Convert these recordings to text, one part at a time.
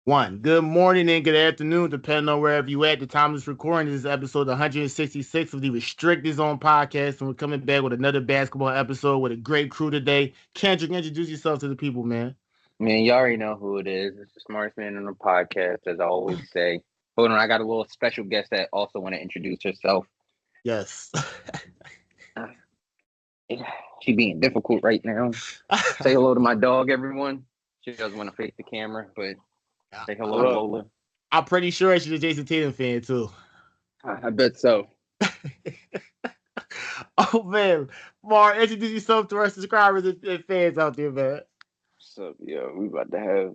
One. Good morning and good afternoon, depending on wherever you at. The time is recording. This is episode 166 of the Restricted Zone podcast, and we're coming back with another basketball episode with a great crew today. Kendrick, introduce yourself to the people, man. Man, you already know who it is. It's the smartest man on the podcast, as I always say. Hold on, I got a little special guest that also want to introduce herself. Yes. Uh, she being difficult right now. Say hello to my dog, everyone. She doesn't want to face the camera, but say hello to Lola. I'm pretty sure she's a Jason Tatum fan, too. I bet so. Oh, man. Mar, introduce yourself to our subscribers and fans out there, man. What's up, yo? We about to have a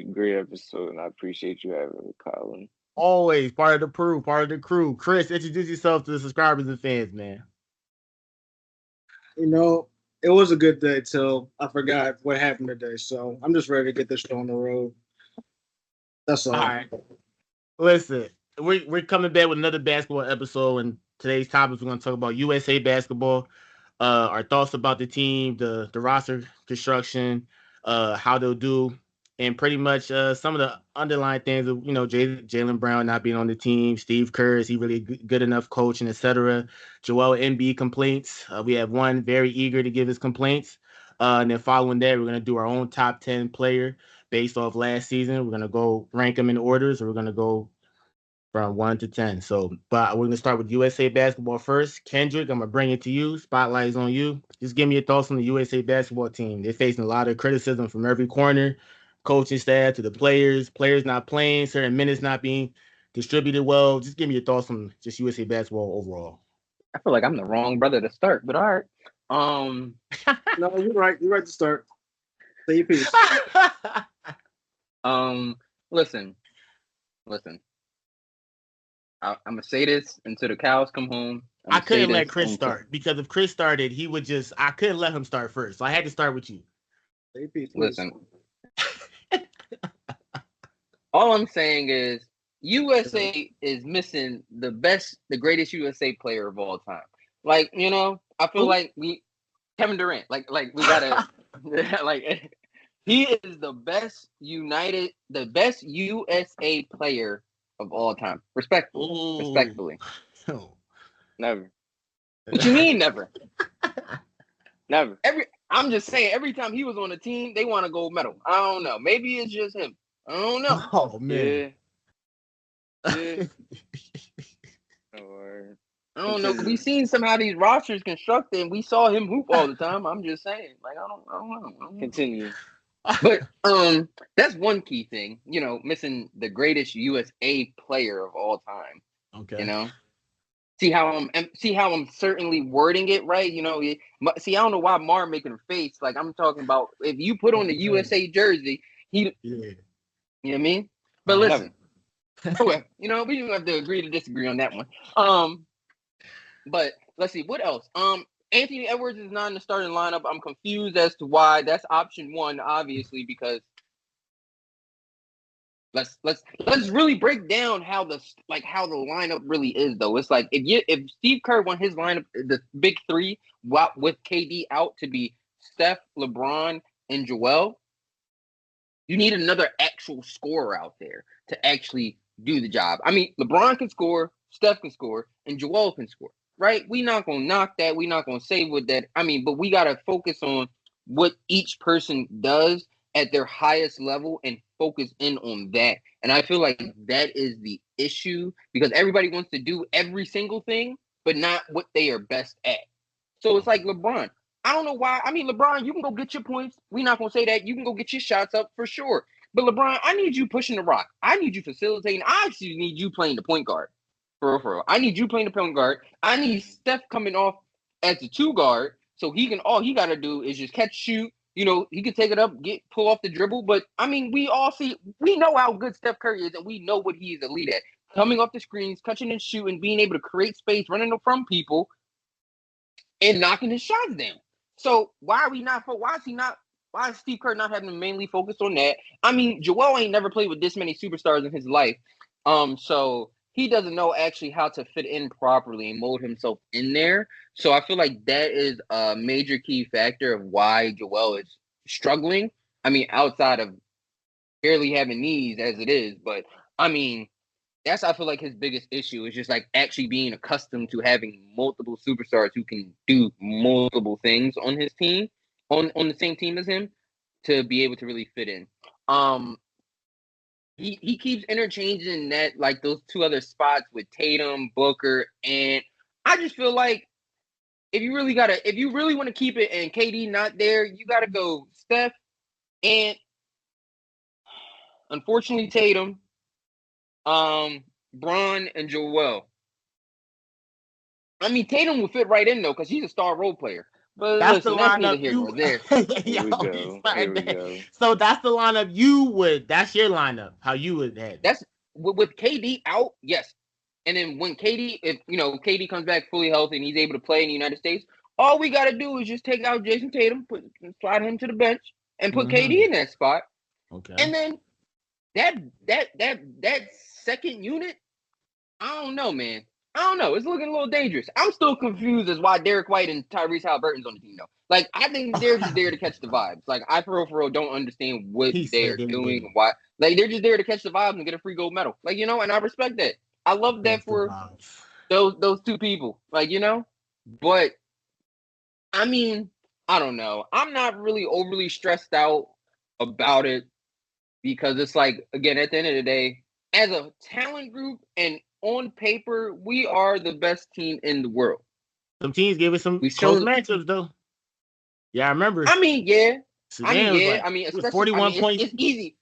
great episode, and I appreciate you having me, Colin. Always part of the crew. Chris, introduce yourself to the subscribers and fans, man. It was a good day till I forgot what happened today. So I'm just ready to get this show on the road. That's all. All right. Listen, we're coming back with another basketball episode, and today's topic we're going to talk about USA basketball, our thoughts about the team, the roster construction, how they'll do, and pretty much some of the underlying things of Jaylen Brown not being on the team, Steve Kerr, is he really good enough coaching, etc. Joel Embiid complaints. We have one very eager to give his complaints, and then following that, we're going to do our own top 10 player based off last season. We're going to go rank them in orders, or we're going to go from 1 to 10. So, but we're going to start with USA basketball first. Kendrick, I'm going to bring it to you. Spotlight is on you. Just give me your thoughts on the USA basketball team. They're facing a lot of criticism from every corner, coaching staff to the players not playing, certain minutes not being distributed well. Just give me your thoughts on just USA basketball overall. I feel like I'm the wrong brother to start, but all right. No, you're right. You're right to start. Say your piece. Listen. I'm gonna say this until the cows come home. I couldn't let Chris start because if Chris started, he would just. I couldn't let him start first, so I had to start with you. Say your piece, listen. All I'm saying is USA is missing the greatest USA player of all time. Like, I feel like Kevin Durant. Like we gotta like he is the best USA player of all time. Respectfully. Oh. Never. What you mean never? Never. I'm just saying every time he was on the team, they want a gold medal. I don't know. Maybe it's just him. I don't know. Oh man. Yeah. I don't know. We seen somehow these rosters constructed, and we saw him hoop all the time. I'm just saying, like I don't know. Continue. But that's one key thing. Missing the greatest USA player of all time. Okay. See how I'm certainly wording it right. See, I don't know why Mar making a face. Like I'm talking about if you put on the USA jersey, yeah. You know what I mean? But listen, we don't have to agree to disagree on that one. But let's see what else. Anthony Edwards is not in the starting lineup. I'm confused as to why. That's option one, obviously, because let's really break down how the lineup really is, though. It's like if Steve Kerr won his lineup, the big three with KD out to be Steph, LeBron, and Joel, you need another actual scorer out there to actually do the job. I mean, LeBron can score, Steph can score, and Joel can score. Right? We're not going to knock that. We're not going to say what that. I mean, but we got to focus on what each person does at their highest level and focus in on that. And I feel like that is the issue because everybody wants to do every single thing, but not what they are best at. So it's like LeBron. I don't know why. I mean, LeBron, you can go get your points. We're not going to say that. You can go get your shots up for sure. But LeBron, I need you pushing the rock. I need you facilitating. I actually need you playing the point guard. For real. I need you playing the point guard. I need Steph coming off as the 2 guard, so all he gotta do is just catch, shoot. He can take it up, pull off the dribble. But I mean, we know how good Steph Curry is, and we know what he is elite at. Coming off the screens, catching and shooting, being able to create space, running from people, and knocking his shots down. So why is Steve Kerr not having to mainly focus on that? I mean, Joel ain't never played with this many superstars in his life. So he doesn't know actually how to fit in properly and mold himself in there. So I feel like that is a major key factor of why Joel is struggling. I mean, outside of barely having knees as it is. But I mean, that's I feel like his biggest issue is just like actually being accustomed to having multiple superstars who can do multiple things on his team, on the same team as him, to be able to really fit in. Um, he keeps interchanging that like those two other spots with Tatum, Booker, and I just feel like if you really want to keep it and KD not there, you gotta go Steph and unfortunately Tatum, Bron and Joel. I mean Tatum will fit right in though because he's a star role player. But That's the listen, that's neither lineup here nor you. there. Here we Yo, he's go. Here starting we that. go. So that's the lineup you would. That's your lineup. How you would have it. That's with KD out, yes. And then when KD, if KD comes back fully healthy and he's able to play in the United States, all we got to do is just take out Jason Tatum, slide him to the bench, and put KD in that spot. Okay. And then that second unit, I don't know, man. I don't know. It's looking a little dangerous. I'm still confused as why Derek White and Tyrese Halliburton's on the team, though. Like, I think they're just there to catch the vibes. Like, I for real don't understand what He they're said they're doing, there. why. Like, they're just there to catch the vibes and get a free gold medal. Like, and I respect that. I love that That's the for vibes. those two people. Like, But I mean, I don't know. I'm not really overly stressed out about it because it's like, again, at the end of the day, as a talent group and on paper, we are the best team in the world. Some teams gave us some We've close shown. matchups though. Yeah, I remember. I mean, yeah. Sudan was like it was Especially. I 41 mean, points. it's easy.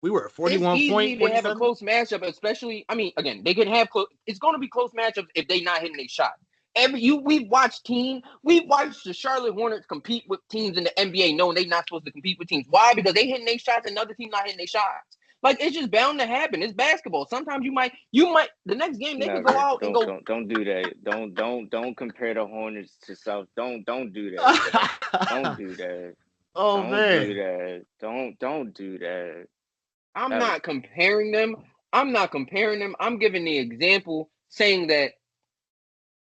We were at It's 41 easy point to have a 47. close matchup, especially. I mean, again, they can have close. It's going to be close matchups if they not hitting a shot. We've watched the Charlotte Hornets compete with teams in the NBA, knowing they're not supposed to compete with teams. Why? Because they hitting their shots, and another team not hitting their shots. Like it's just bound to happen. It's basketball. Sometimes you might the next game they could go Never. out and go. Don't do that. Don't compare the Hornets to South. Don't do that. Don't do that. Oh Don't do man. that. Don't do that. I'm That was not comparing them. I'm not comparing them. I'm giving the example saying that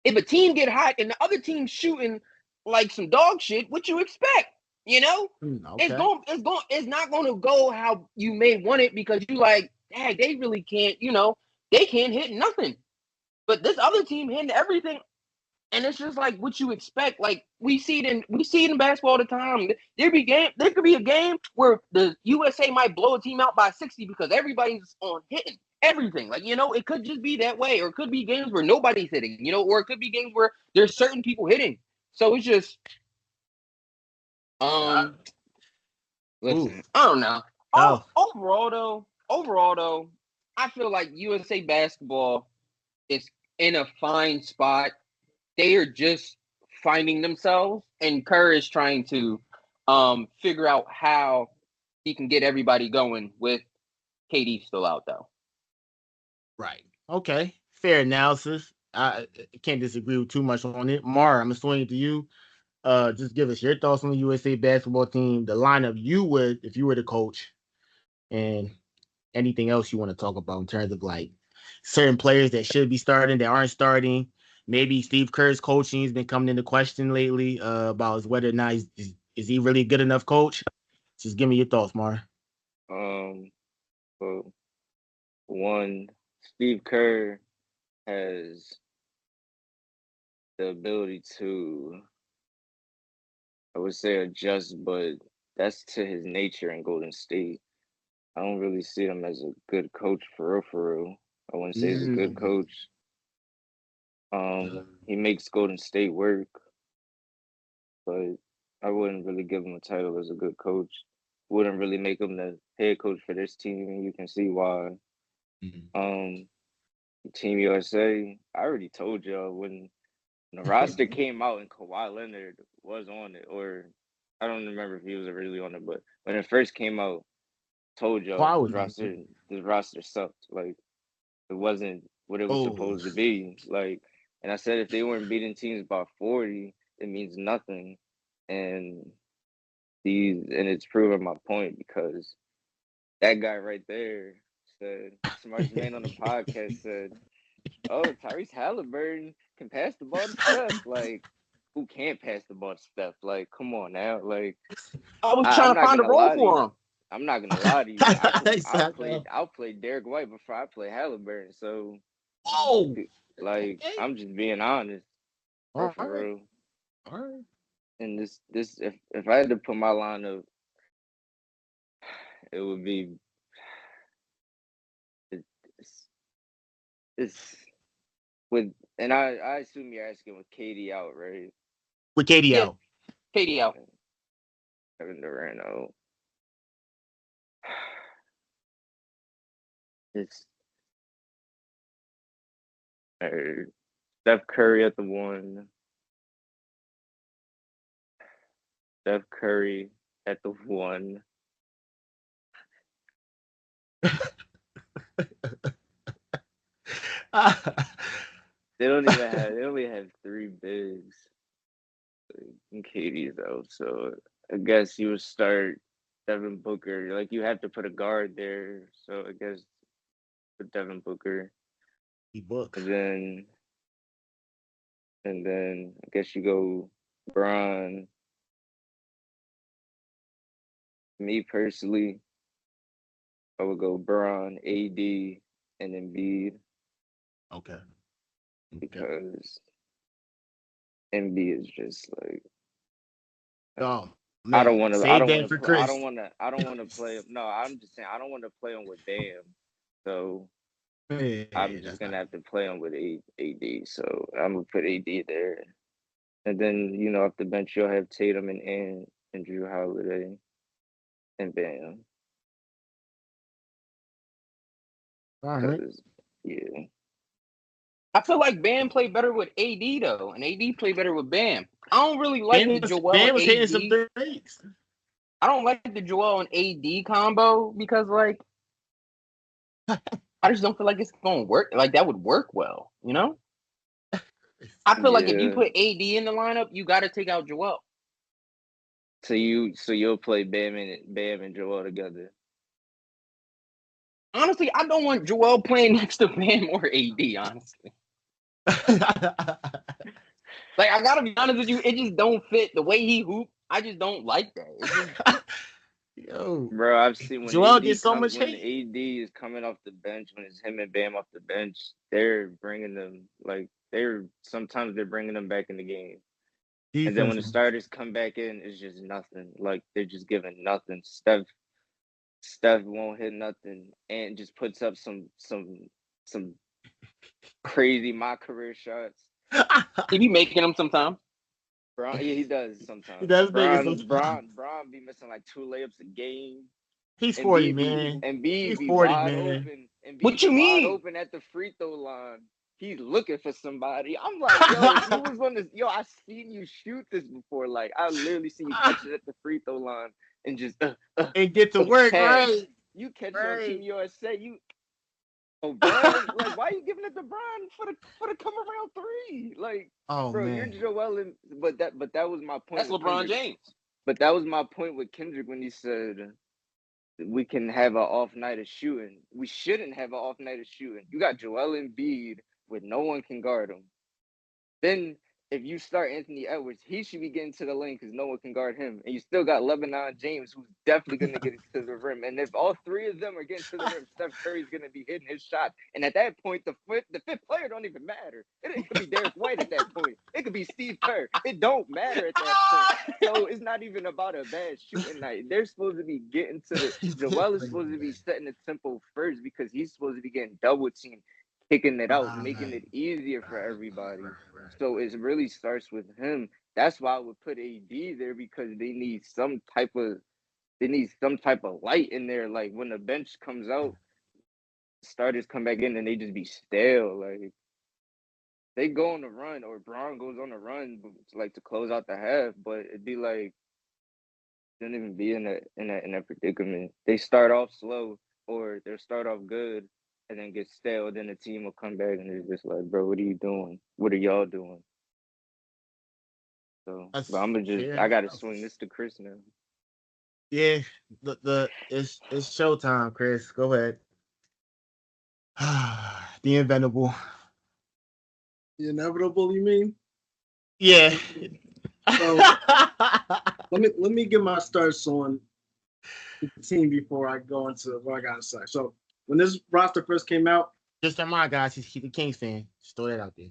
if a team get hot and the other team shooting like some dog shit, what you expect? It's Okay. going it's not gonna go how you may want it because you like, dang, they really can't, they can't hit nothing. But this other team hitting everything, and it's just like what you expect. Like we see it in basketball all the time. There could be a game where the USA might blow a team out by 60 because everybody's on hitting everything. Like, it could just be that way, or it could be games where nobody's hitting, or it could be games where there's certain people hitting. So it's just Yeah. Ooh. listen, I don't know. Tough. Overall though, I feel like USA basketball is in a fine spot. They are just finding themselves, and Kerr is trying to figure out how he can get everybody going with KD still out though. Right. Okay. Fair analysis. I can't disagree with too much on it. Mar, I'm gonna swing it to you. Just give us your thoughts on the USA basketball team, the lineup you would if you were the coach, and anything else you want to talk about in terms of like certain players that should be starting that aren't starting. Maybe Steve Kerr's coaching has been coming into question lately about whether or not is he really a good enough coach. Just give me your thoughts, Mar. well, one, Steve Kerr has the ability to, I would say, adjust, but that's to his nature in Golden State. I don't really see him as a good coach for real, for real. I wouldn't say he's a good coach. He makes Golden State work, but I wouldn't really give him a title as a good coach. Wouldn't really make him the head coach for this team, and you can see why. Mm-hmm. Team USA, I already told y'all when the roster came out and Kawhi Leonard was on it, or I don't remember if he was really on it, but when it first came out, told y'all this roster sucked. Like it wasn't what it was supposed to be. Like, and I said if they weren't beating teams by 40, it means nothing. And it's proven my point because that guy right there said, smartest man on the podcast said, "Oh, Tyrese Halliburton can pass the ball to Steph. Like, who can't pass the ball to Steph? Like, come on now. Like, I was I'm trying to not find a gonna role lie to for you. him. I'm not gonna lie to you. Exactly. I'll play Derek White before I play Halliburton. So Oh, like okay. I'm just being honest, All for right. real. All right. And this if I had to put my lineup, it would be it's, it's with and I assume you're asking with Katie out, right? With Katie Yeah, out. KD out. Kevin Durant out. It's Steph Curry at the one. Steph Curry at the one. They only have three bigs. And Katie's out, so I guess you would start Devin Booker. Like you have to put a guard there, so I guess put Devin Booker, He book. and then I guess you go Bron. Me personally, I would go Bron, AD, and Embiid Okay. because Embiid is just like Oh I don't man, want to. I save don't want that to. for I Chris. don't want to. I don't want to play him. No, I'm just saying I don't want to play him with Bam. So I'm Yeah, just that's gonna not. have to play him with AD. So I'm gonna put AD there, and then off the bench you'll have Tatum and Drew Holiday and Bam. All right. Because yeah, I feel like Bam played better with AD though, and AD played better with Bam. I don't really like the Joel Bam and was hitting some AD. threes. I don't like the Joel and AD combo because like I just don't feel like it's gonna work. Like that would work well, you know. I feel like if you yeah. put AD in the lineup, you got to take out Joel. So you'll play Bam and Joel together. Honestly, I don't want Joel playing next to Bam or AD. Honestly, like I gotta be honest with you, it just don't fit the way he hoop. I just don't like that. It just Yo, Bro, I've seen Joel gets so much when hate. AD is coming off the bench, when it's him and Bam off the bench, they're bringing them like sometimes they're bringing them back in the game. And then when the Defensive. starters come back in, it's just nothing. Like they're just giving nothing. Steph won't hit nothing and just puts up some crazy my career shots. he be making them sometimes. Bron, yeah, he does He sometimes. does make it sometimes. Bron be missing like 2 layups a game. He's And 40, B be man. and B He's be 40, wide man. open. And B What be you wide mean? open at the free throw line. He's looking for somebody. I'm like, yo, you was on this. Yo, I seen you shoot this before. Like, I literally see you catch it at the free throw line and just And get to work, cash. right? You catch it on Right. Team USA. Bron, like, why are you giving it to Bron for the come around three? Like, Oh bro, you're man. Joel and but that was my point That's with LeBron Kendrick. James. But that was my point with Kendrick when he said we can have an off night of shooting. We shouldn't have an off night of shooting. You got Joel Embiid with no one can guard him. Then if you start Anthony Edwards, he should be getting to the lane because no one can guard him. And you still got Lebanon James, who's definitely going to get to the rim. And if all three of them are getting to the rim, Steph Curry's going to be hitting his shot. And at that point, the fifth player don't even matter. It could be Derek White at that point. It could be Steve Kerr. It don't matter at that point. So it's not even about a bad shooting night. They're supposed to be getting to the – Joel is supposed to be setting the tempo first because he's supposed to be getting double teamed, kicking it out, making it easier for everybody. So it really starts with him. That's why I would put AD there because they need some type of light in there. Like when the bench comes out, starters come back in and they just be stale. Like they go on the run or Braun goes on the run like to close out the half, but it'd be like don't even be in that predicament. They start off slow or they'll start off good and then get stale. Then the team will come back and it's just like, bro, what are you doing? What are y'all doing? So, but That's I'm gonna fair I gotta enough. swing this to Chris now. Yeah, it's showtime, Chris. Go ahead. The inevitable. The inevitable, you mean? Yeah. So let me get my starts on the team before I go into what I gotta say. So when this roster first came out, Just remind guys, he's a Kings fan. Just throw that out there.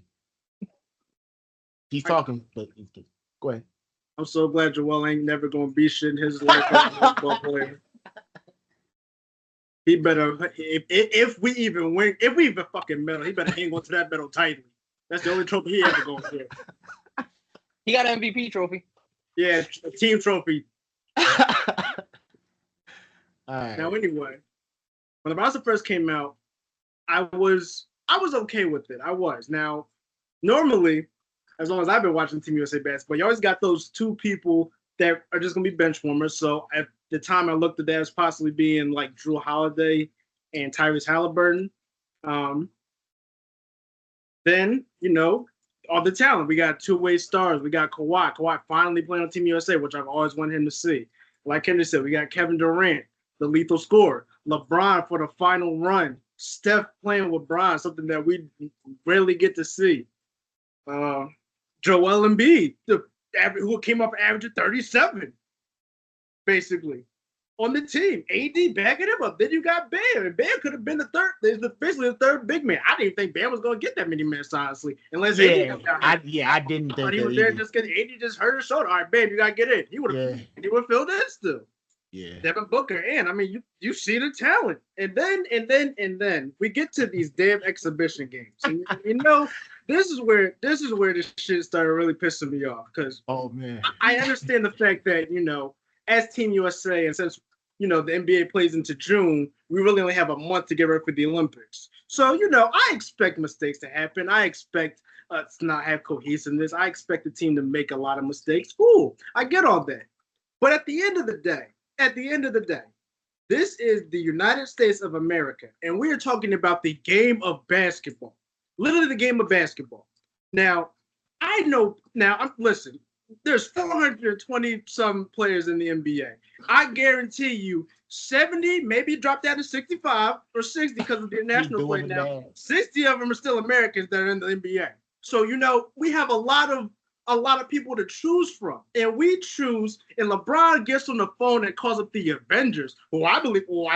He's I, talking, but go ahead. I'm so glad Joel ain't never gonna be shit in his life as a baseball player. He better if we even win, if we even fucking medal, he better hang on to that medal tightly. That's the only trophy he ever going for. He got an MVP trophy. Yeah, a team trophy. All right. Now, anyway, when the roster first came out, I was okay with it. I was. Now, normally, as long as I've been watching Team USA basketball, you always got those two people that are just gonna be bench warmers. So at the time, I looked at that as possibly being like Drew Holiday and Tyrese Halliburton. Then, all the talent. We got two-way stars. We got Kawhi. Kawhi finally playing on Team USA, which I've always wanted him to see. Like Henry said, we got Kevin Durant, the lethal scorer. LeBron for the final run. Steph playing with Bron, something that we rarely get to see. Joel Embiid, who came up average of 37, basically, on the team. AD backing him up. Then you got Bam, and Bam could have been the third. Basically the third big man. I didn't think Bam was going to get that many minutes, honestly, unless AD comes out. I didn't think but he was there just because AD just hurt his shoulder. All right, Bam, you got to get in. He would have filled in still. Yeah. Devin Booker, and I mean, you see the talent, and then we get to these damn exhibition games, and this is where this shit started really pissing me off because I understand the fact that as Team USA, and since the NBA plays into June, we really only have a month to get ready for the Olympics. So I expect mistakes to happen. I expect us to not have cohesiveness. I expect the team to make a lot of mistakes. Cool, I get all that, but at the end of the day, this is the United States of America, and we are talking about the game of basketball. Literally the game of basketball. Now, listen, there's 420-some players in the NBA. I guarantee you 70, maybe drop down to 65 or 60 because of the international play now. 60 of them are still Americans that are in the NBA. So, we have a lot of people to choose from, and we choose. And LeBron gets on the phone and calls up the Avengers, who I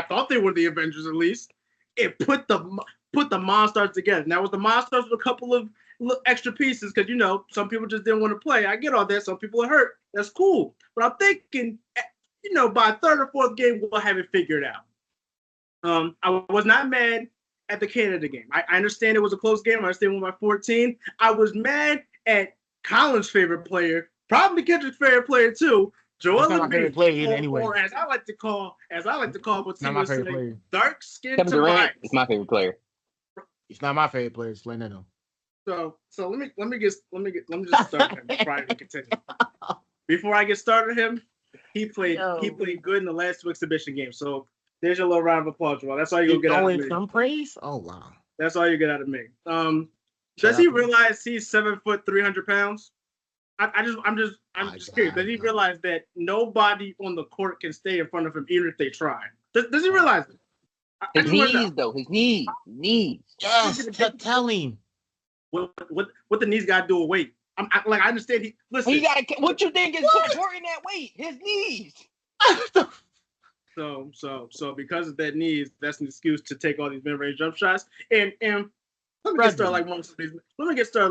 thought they were the Avengers at least. It put the Monstars together. Now with the Monstars with a couple of extra pieces because some people just didn't want to play. I get all that. Some people are hurt. That's cool. But I'm thinking, by third or fourth game we'll have it figured out. I was not mad at the Canada game. I understand it was a close game. I understand we won by 14. I was mad at Colin's favorite player, probably Kendrick's favorite player too. Joel Embiid, anyway. Or as I like to call what Team USA, dark skin Kevin Durant is my favorite player. He's not my favorite player. Just letting that know. So let me just start him before I continue. Before I get started him, he played good in the last two exhibition games. So there's your little round of applause, Joel. That's all you're gonna get out of me. Some praise? Oh wow. That's all you get out of me. Does he realize he's 7 foot 300 pounds? I'm just curious. Does he realize that nobody on the court can stay in front of him even if they try? Does he realize it? His knees. Yes, tell him. What the knees got to do with weight? I understand listen. What you think is supporting that weight? His knees. So because of that knees, that's an excuse to take all these mid-range jump shots. And let me get started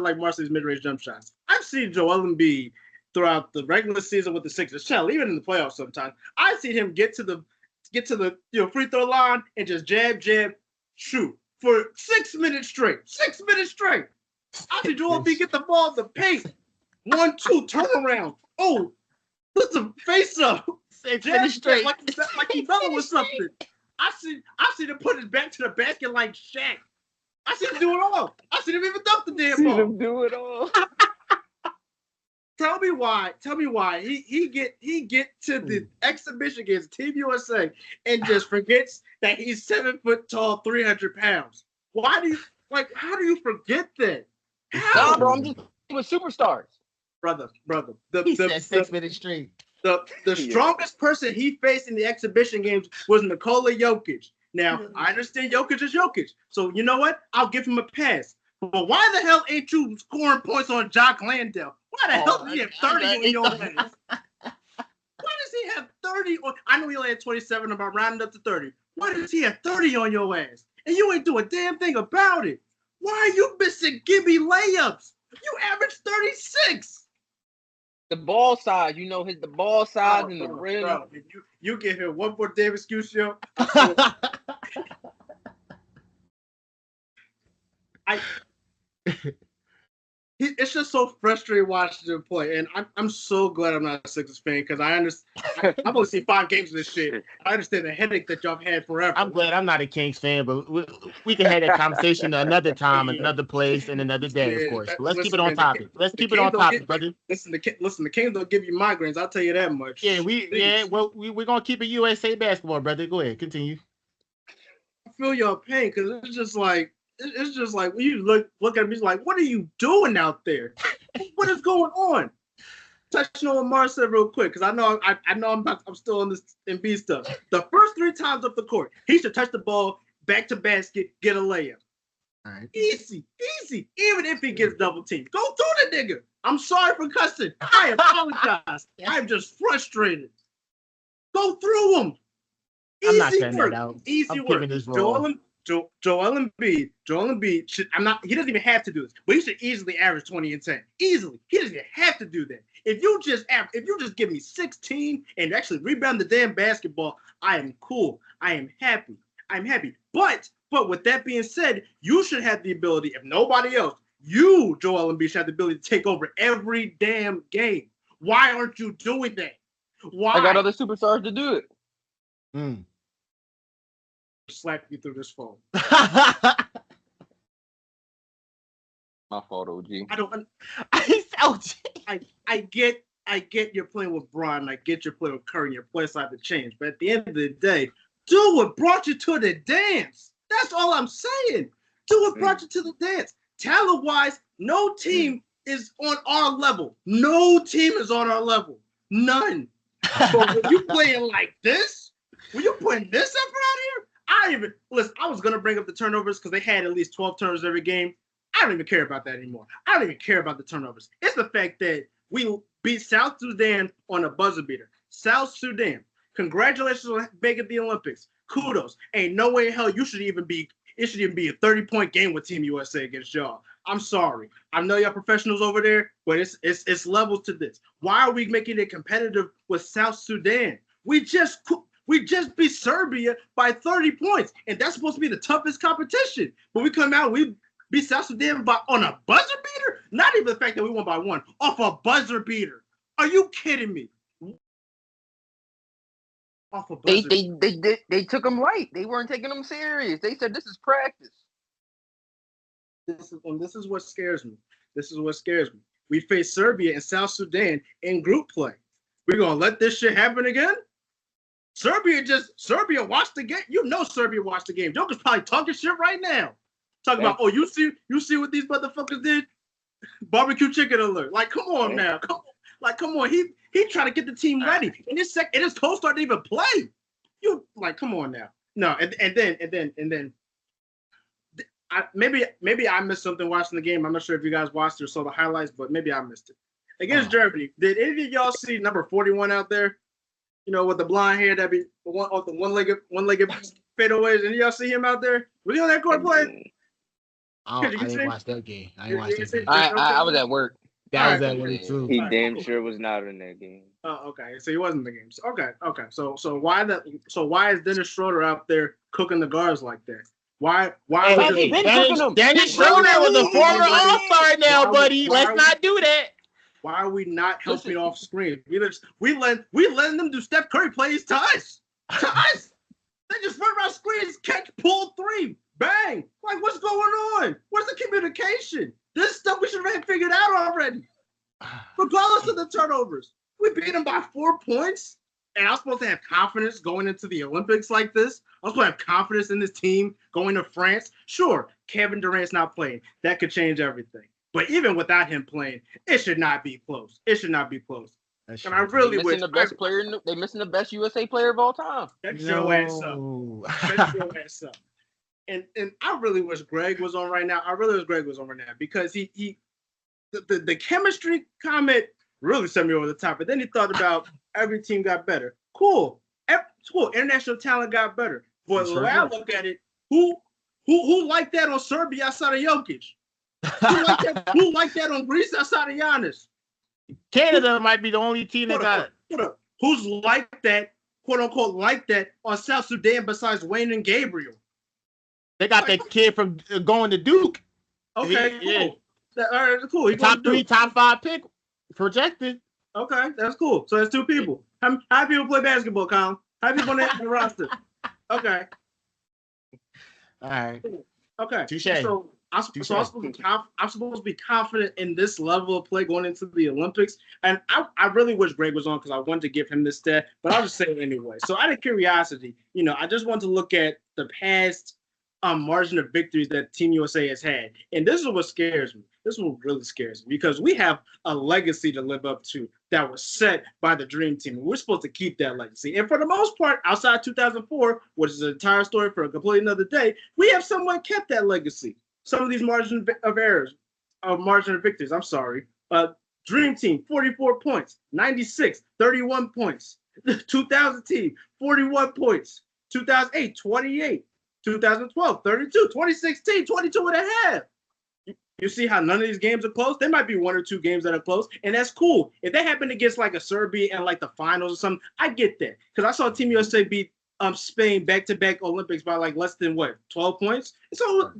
like Marcy's mid-range jump shots. I've seen Joel Embiid throughout the regular season with the Sixers, even in the playoffs sometimes. I've seen him get to the free throw line and just jab, shoot for 6 minutes straight. 6 minutes straight. I see Joel Embiid get the ball in the paint. 1-2 turn around. Oh, put the face up. 6 minutes straight. Like he mellow with something. I see him put his back to the basket like Shaq. I see him do it all. I see him even dunk the damn ball. See him do it all. Tell me why he get to the exhibition games, Team USA, and just forgets that he's 7 foot tall, 300 pounds. How do you forget that? How? Nah, bro, I'm just with superstars. Brother. He said 6 minutes straight. The strongest person he faced in the exhibition games was Nikola Jokic. Now, I understand Jokic is Jokic. So, you know what? I'll give him a pass. But why the hell ain't you scoring points on Jock Landale? Why the hell does he have 30 on your hands? Why does he have 30 on, I know he only had 27, about rounding up to 30. Why does he have 30 on your ass? And you ain't do a damn thing about it. Why are you missing gimme layups? You average 36. The ball size, the ball size and the rim. Bro, if you give him one more damn excuse, yo. It's just so frustrating watching him play, and I'm so glad I'm not a Sixers fan because I understand. I've only seen 5 games of this shit. I understand the headache that y'all have had forever. I'm glad I'm not a Kings fan, but we can have that conversation another time, another place, and another day, of course. But let's keep it on topic. Let's keep it on topic, brother. Listen, the Kings don't give you migraines. I'll tell you that much. Yeah, we're gonna keep it USA basketball, brother. Go ahead, continue. I feel your pain because it's just like when you look at me, it's like, what are you doing out there? What is going on? Touching on what Mar said real quick, because I know I'm still on this Embiid stuff. The first 3 times up the court, he should touch the ball, back to basket, get a layup. All right. Easy. Even if he gets double teamed. Go through the nigga. I'm sorry for cussing. I apologize. I'm just frustrated. Go through him. I'm not cutting that out. Easy work. Joel Embiid should, he doesn't even have to do this, but he should easily average 20 and 10. Easily. He doesn't even have to do that. If you just give me 16 and actually rebound the damn basketball, I am cool. I am happy. But with that being said, you should have the ability, if nobody else, you, Joel Embiid, should have the ability to take over every damn game. Why aren't you doing that? Why? I got other superstars to do it. Slap you through this phone. My fault, OG. I get you're playing with Bron. I get you're playing with Curry. Your play style to change. But at the end of the day, do what brought you to the dance. That's all I'm saying. Do what brought you to the dance. Talent-wise, no team is on our level. No team is on our level. None. But when you playing like this, when you putting this effort out here, I was gonna bring up the turnovers because they had at least 12 turnovers every game. I don't even care about that anymore. I don't even care about the turnovers. It's the fact that we beat South Sudan on a buzzer beater. South Sudan, congratulations on making the Olympics. Kudos. Ain't no way in hell it should even be a 30-point game with Team USA against y'all. I'm sorry. I know y'all professionals over there, but it's levels to this. Why are we making it competitive with South Sudan? We just beat Serbia by 30 points, and that's supposed to be the toughest competition. But we come out, we beat South Sudan on a buzzer beater? Not even the fact that we won by 1, off a buzzer beater. Are you kidding me? Off a buzzer beater. They took them light. They weren't taking them serious. They said this is practice. This is what scares me. We face Serbia and South Sudan in group play. We're gonna let this shit happen again? Serbia watched the game. You know Serbia watched the game. Joker's probably talking shit right now. Talking about, you see what these motherfuckers did? Barbecue chicken alert. Like, come on now. Come on. He trying to get the team ready. And his co-star didn't even play. You like, come on now. No, and then maybe I missed something watching the game. I'm not sure if you guys watched or saw the highlights, but maybe I missed it. Against Germany, did any of y'all see number 41 out there? You know, with the blonde hair, that be the one-legged fadeaways. Did y'all see him out there? Was he on that court playing? I didn't watch that game. I was at work. That was at work too. He damn sure was not in that game. Oh, okay. So he wasn't in the game. Okay. So why is Dennis Schroeder out there cooking the guards like that? Why? Dennis Schroeder was a former All-Star now, buddy. Let's not do that. Why are we not helping off screen? We letting them do Steph Curry plays to us. They just run around screens, catch, pull 3, bang. Like, what's going on? Where's the communication? This stuff we should have figured out already. Regardless of the turnovers, we beat them by 4 points, and I'm supposed to have confidence going into the Olympics like this. I'm supposed to have confidence in this team going to France. Sure, Kevin Durant's not playing. That could change everything. But even without him playing, it should not be close. And I really wish they're missing the best USA player of all time. Shut your ass up. And I really wish Greg was on right now. Because the chemistry comment really set me over the top. But then he thought about every team got better. Cool. Cool. International talent got better. But the way I look at it, who like that on Serbia outside of Jokic? Who like that on Greece outside of Giannis? Canada might be the only team that got it. Who's like that, quote unquote, like that on South Sudan besides Wayne and Gabriel? They got that kid from going to Duke. Okay, cool. All right, cool. He top 3, top 5 pick projected. Okay, that's cool. So that's 2 people. How many people play basketball, Colin? How many people on the roster? Okay. All right. Okay. Touche. So I'm supposed to be confident in this level of play going into the Olympics. And I really wish Greg was on because I wanted to give him this stat, but I'll just say it anyway. So out of curiosity, I just want to look at the past margin of victories that Team USA has had. And this is what scares me. This one really scares me because we have a legacy to live up to that was set by the Dream Team. We're supposed to keep that legacy. And for the most part, outside 2004, which is an entire story for a completely another day, we have somewhat kept that legacy. Some of these margin of victories, I'm sorry. Dream Team, 44 points. 96, 31 points. 2000 team, 41 points. 2008, 28. 2012, 32. 2016, 22 and a half. You see how none of these games are close? There might be 1 or 2 games that are close, and that's cool. If they happen against like a Serbia and like the finals or something, I get that. Because I saw Team USA beat Spain back-to-back Olympics by like less than 12 points. So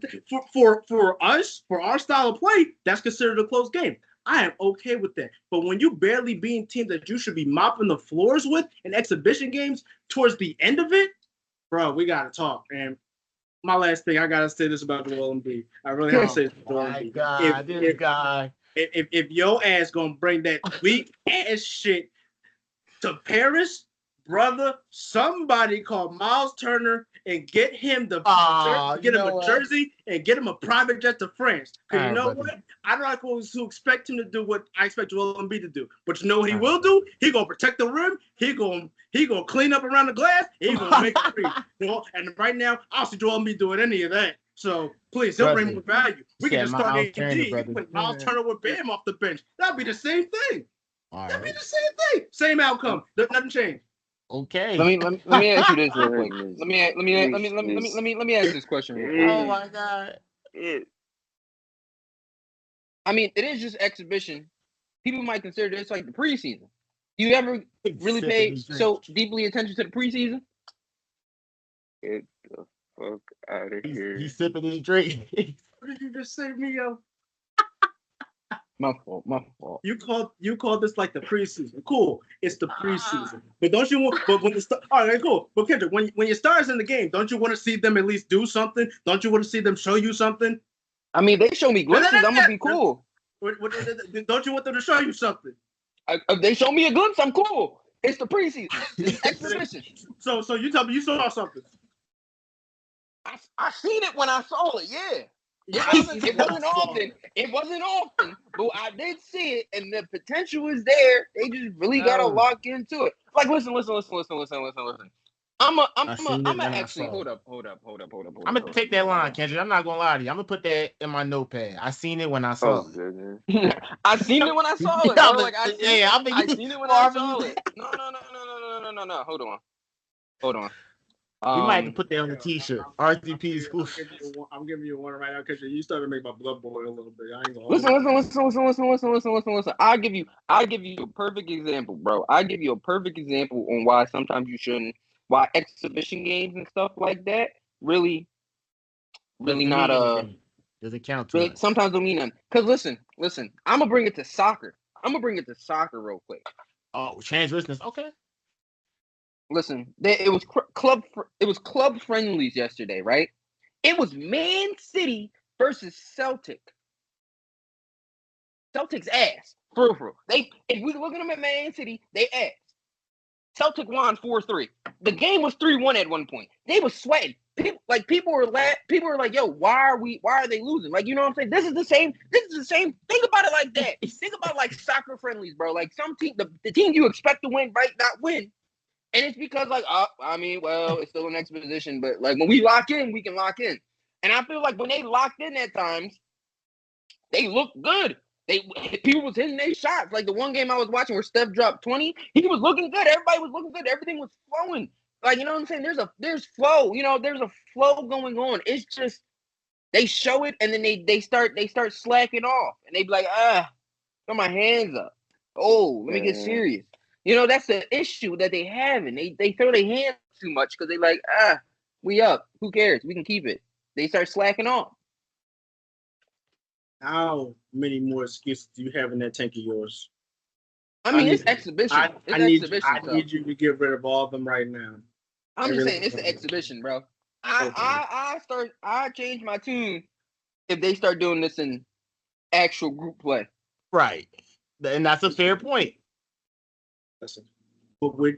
for us, for our style of play, that's considered a close game. I am okay with that. But when you barely beating teams that you should be mopping the floors with in exhibition games towards the end of it, bro, we gotta talk. And my last thing, I gotta say this about Joel Embiid. I really have to say this about Joel Embiid. If your ass gonna bring that weak ass shit to Paris, brother, somebody call Miles Turner and get him a jersey and get him a private jet to France. Because what? I'm not going to expect him to do what I expect Joel Embiid to do. But you know what he will do? He gonna protect the rim. He gonna clean up around the glass. He gonna make it free. And right now, I don't see Joel Embiid doing any of that. So please, he'll bring more value. We can just start AD. You put Miles Turner with Bam off the bench. That'd be the same thing. That'd be the same thing. Same outcome. Nothing changed. Okay. Let me ask you this real quick. Let me ask this question real quick. Oh my God. I mean, it is just exhibition. People might consider this like the preseason. You ever really pay so deeply attention to the preseason? Get the fuck out of here. He's sipping his drink. What did you just say, Mio? My fault. You called this like the preseason. Cool. It's the preseason. But don't you want but when the all right, cool. But Kendrick, when your stars in the game, don't you want to see them at least do something? Don't you want to see them show you something? I mean, they show me glimpses. I'm gonna be cool. Don't you want them to show you something? If they show me a glimpse, I'm cool. It's the preseason. It's exhibition. So you tell me you saw something. I seen it when I saw it, yeah. It wasn't often, but I did see it, and the potential is there. They just really gotta lock into it. Like, listen. I'm actually hold up. I'm gonna take that line, Kendrick. I'm not gonna lie to you. I'm gonna put that in my notepad. I seen it when I saw it. I seen it when I saw it. Bro. Like I seen it when I saw it. No. Hold on. We might have to put that on the t-shirt. RZP school. I'm giving you one right now because you started to make my blood boil a little bit. I ain't gonna listen. I'll give you a perfect example, bro. I'll give you a perfect example on why sometimes you shouldn't. Why exhibition games and stuff like that really not doesn't count too much. Sometimes don't mean nothing. Because listen. I'm gonna bring it to soccer. Real quick. Oh, translucent. Okay. Listen, it was club friendlies yesterday, right? It was Man City versus Celtic. Celtic's ass, for real. If we look at them at Man City, they ass. Celtic won 4-3. The game was 3-1 at one point. They were sweating. People were like, yo, why are they losing? Like, you know what I'm saying? This is the same. Think about it like that. Think about like soccer friendlies, bro. Like some team, the team you expect to win might not win. And it's because it's still an exposition, but like when we lock in, we can lock in. And I feel like when they locked in at times, they look good. People was hitting their shots. Like the one game I was watching where Steph dropped 20, he was looking good. Everybody was looking good. Everything was flowing. Like, you know what I'm saying? There's flow. You know, there's a flow going on. It's just they show it and then they start slacking off and they be like, got my hands up. Oh, let me get serious. You know, that's the issue that they have, and they throw their hands too much because they like, we up. Who cares? We can keep it. They start slacking off. How many more excuses do you have in that tank of yours? I mean, it's exhibition. I need you to get rid of all of them right now. I'm just saying, it's the exhibition, bro. I change my tune if they start doing this in actual group play. Right. And that's a fair point. Listen, but we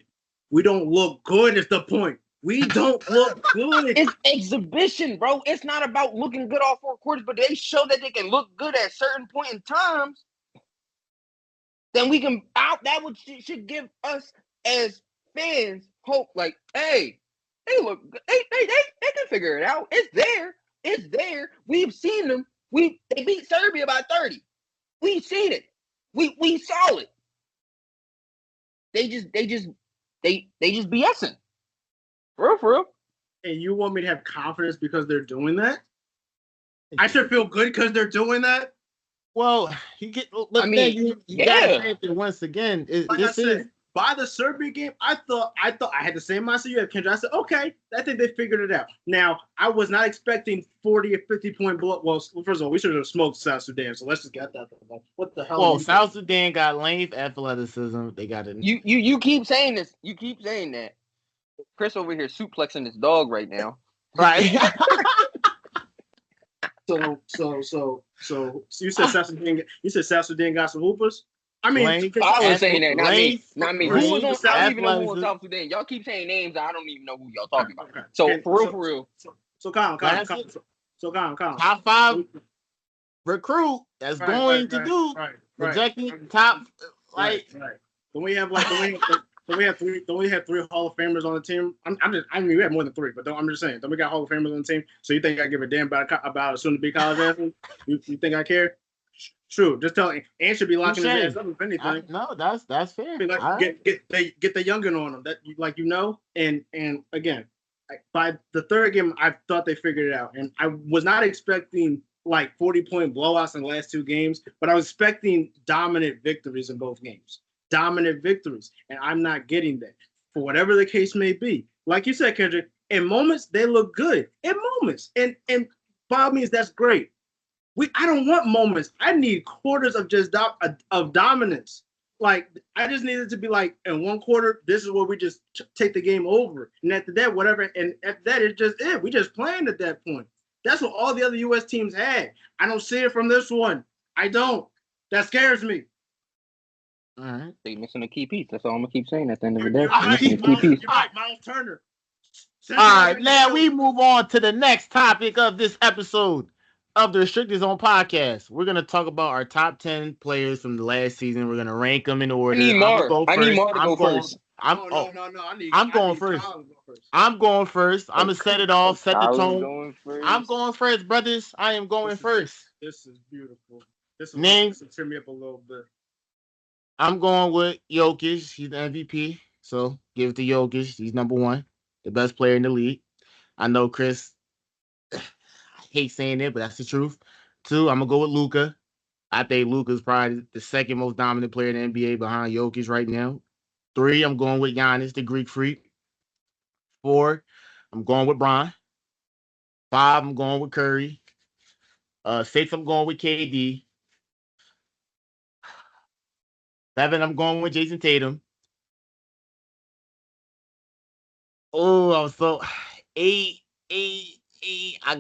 don't look good is the point. We don't look good. It's exhibition, bro. It's not about looking good all 4 quarters, but they show that they can look good at certain point in times. Then we can that should give us as fans hope. Like, hey, they look good. They can figure it out. It's there. It's there. We've seen them. They beat Serbia by 30. We've seen it. We saw it. They just BSing. For real. And you want me to have confidence because they're doing that? I should feel good because they're doing that? Well, you gotta say it once again. By the Serbia game, I thought I had the same mindset you had, Kendra. I said, okay, I think they figured it out. Now, I was not expecting 40 or 50-point blow. Well, first of all, we should have smoked South Sudan, so let's just get that. What the hell? Well, South Sudan got length, athleticism. They got it. You keep saying this. You keep saying that. Chris over here suplexing his dog right now. Right. So you said South Sudan. You said South Sudan got some hoopers. I mean, I was saying that, not me. Who was on? I don't even know who was South Sudan. Y'all keep saying names. I don't even know who y'all talking about. Okay. So for real. So calm. Top 5 recruit that's going to do projecting top like. Don't we have three Hall of Famers on the team? I mean, we have more than 3, but I'm just saying. Don't we got Hall of Famers on the team? So you think I give a damn about a soon-to-be college athlete? You think I care? True. Just tell Ant should be locking his ass up if anything. No, that's fair. Like, get the youngin on him. That and again, by the 3rd game, I thought they figured it out, and I was not expecting like 40-point blowouts in the last 2 games, but I was expecting dominant victories in both games. Dominant victories, and I'm not getting that for whatever the case may be. Like you said, Kendrick, in moments they look good. In moments, and by all means, that's great. I don't want moments. I need quarters of just of dominance. Like I just need it to be like in 1 quarter, this is where we just take the game over, and after that, whatever. And after that, it's just it. We just playing at that point. That's what all the other U.S. teams had. I don't see it from this one. I don't. That scares me. All right. They missing a key piece. That's all I'm gonna keep saying at the end of the day. Miles Turner. All right, now we move on to the next topic of this episode of the Restricted Zone podcast. We're gonna talk about our top 10 players from the last season. We're gonna rank them in order. I need Mar to go first. I'm going first. I'm going first. I'm gonna set it off, set the tone. I'm going first, brothers. I am going first. This is beautiful. This will cheer me up a little bit. I'm going with Jokic. He's the MVP. So give it to Jokic. He's number 1, the best player in the league. I know Chris, I hate saying it, but that's the truth. 2, I'm going to go with Luka. I think Luka's probably the 2nd most dominant player in the NBA behind Jokic right now. 3, I'm going with Giannis, the Greek freak. 4, I'm going with Bron. 5, I'm going with Curry. 6, I'm going with KD. 7, I'm going with Jason Tatum. Oh, I was so 8. I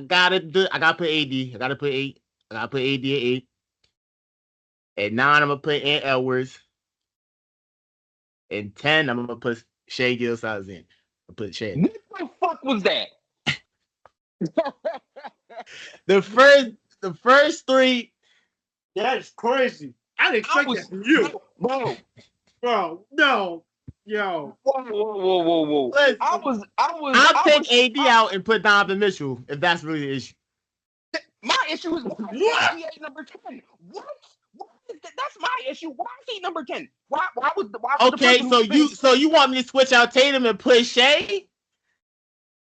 gotta put AD. I gotta put 8. I gotta put AD at 8. At 9, I'm gonna put Ant Edwards. And 10, I'm gonna put Shai Gilgeous-Alexander. I put Shai. What the fuck was that? The first 3. That's crazy. I didn't expect that from you. Bro, no. Yo. Whoa. Listen, I'll take AD out out and put Donovan Mitchell if that's really the issue. My issue is what? Number 10. What? That's my issue. Why is he number 10? Why was the Okay, person so you want me to switch out Tatum and put Shea?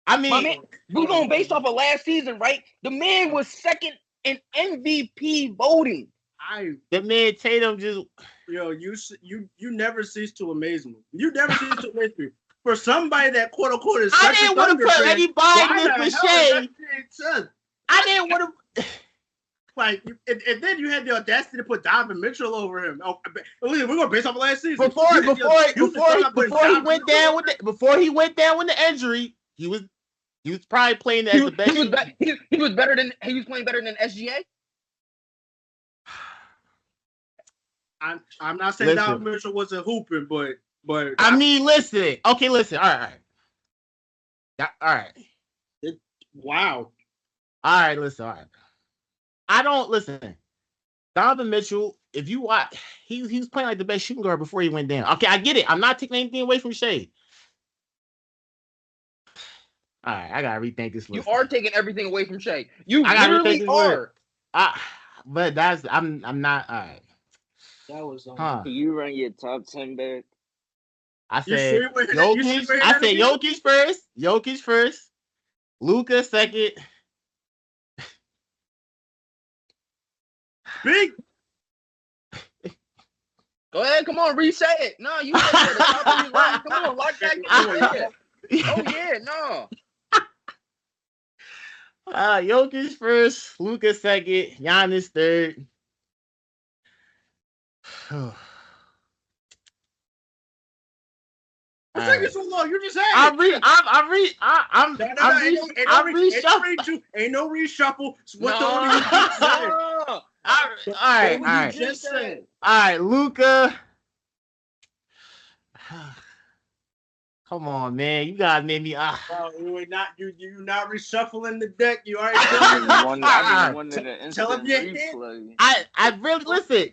I my man, mean, we going based off of last season, right? The man was second in MVP voting. the man Tatum just you never cease to amaze me. You never cease to amaze me. For somebody that quote unquote is I didn't want to put anybody in for Shea. I didn't want to. Like, and then you had the audacity to put Donovan Mitchell over him. Oh, we're gonna base off of last season. Before he went down with the injury, he was probably playing as the best. He was playing better than SGA. I'm not saying Donovan Mitchell wasn't hooping, but I mean, listen. Okay, listen. All right. Wow. All right, listen. All right. I don't listen. Donovan Mitchell, if you watch, he was playing like the best shooting guard before he went down. Okay, I get it. I'm not taking anything away from Shea. All right, I gotta rethink this list. You are taking everything away from Shea. You literally are. But I'm not. All right. That was Can you run your top 10 back? I said Jokic first. Jokic first. Luka second. Big. Go ahead, come on, reset it. No, you said it. Come on, lock that in. Oh yeah, no. Jokic first, Luka second, Giannis third. What's taking so long? You just had Ain't no reshuffle. What all right, Luka. Come on, man. You guys made me. You're not reshuffling the deck. You already Tell him your replay. I really listen.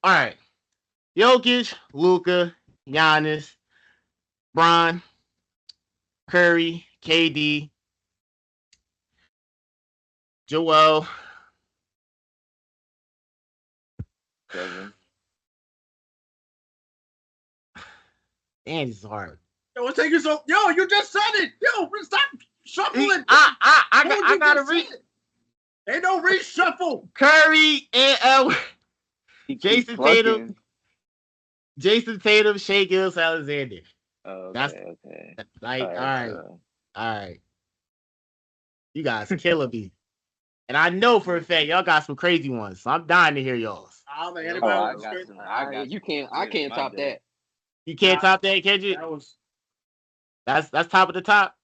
All right, Jokic, Luka, Giannis, Bron, Curry, KD, Joel. Kevin. Man, it's hard. What's taking so? Yo, you just said it. Yo, stop shuffling. I gotta read. Ain't no reshuffle. Curry and Jason Tatum, Shea Gilgeous-Alexander. Oh, that's okay. Like, all right. You guys killing me. And I know for a fact y'all got some crazy ones, so I'm dying to hear y'all's. You can't. I can't top that. You can't top that, can you? That's top of the top.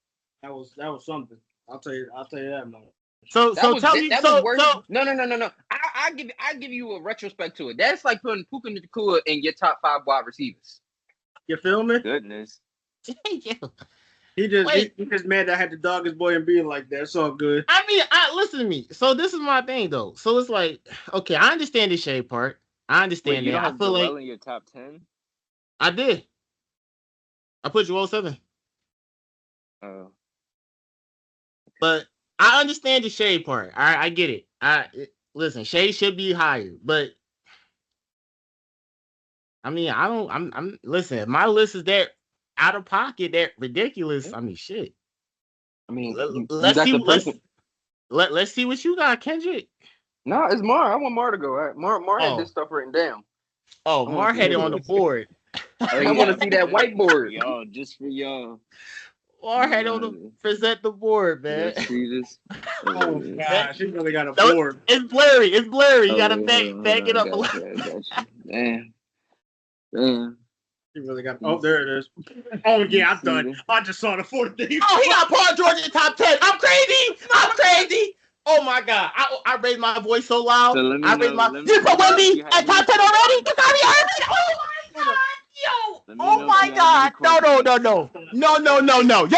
That was something. I'll tell you that much. So tell me. No. I give you a retrospect to it. That's like putting Puka Nacua in your top 5 wide receivers. You feel me? Goodness. He just mad that I had to dog his boy and being like that. It's all good. I mean, listen to me. So this is my thing though. So it's like, okay, I understand the Shea part. I understand that. I feel like in your top 10. I did. I put Joel 7. Oh. But I understand the Shea part. I get it. Listen, Shea should be higher, but I mean, I'm listen, if my list is that out of pocket, that ridiculous. I mean, shit. I mean, let's see what you got, Kendrick. No, it's Mar. I want Mar to go. Right? Mar had this stuff written down. Oh, Mar had it on the board. I want to see that whiteboard. Y'all, just for y'all. Mar had on the present the board, man. See this? Oh gosh, he really got a board. It's blurry. You gotta back it up. Damn. He really got. Oh, there it is. Oh yeah, I'm done. I just saw the 4th thing. Oh, he got Paul George in the top 10. I'm crazy. Oh my god, I raised my voice so loud. So you put Wemby at top 10 already? You got me heard me? Oh my god, yo. Oh my god. No. Yo,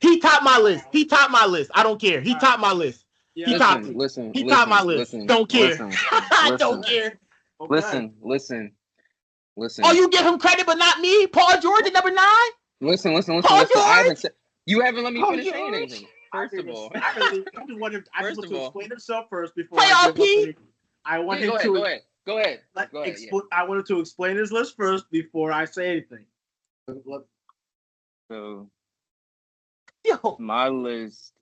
he topped my list. I don't care. He topped my list. He topped it. He topped my list. Don't care. I don't care. Listen. Oh, you give him credit, but not me? Paul George at number 9? Listen. You haven't let me finish saying anything. First of all, I just wanted to explain himself first before I want him to Go ahead. Go ahead. Yeah. I wanted to explain this list first before I say anything. So Yo. my list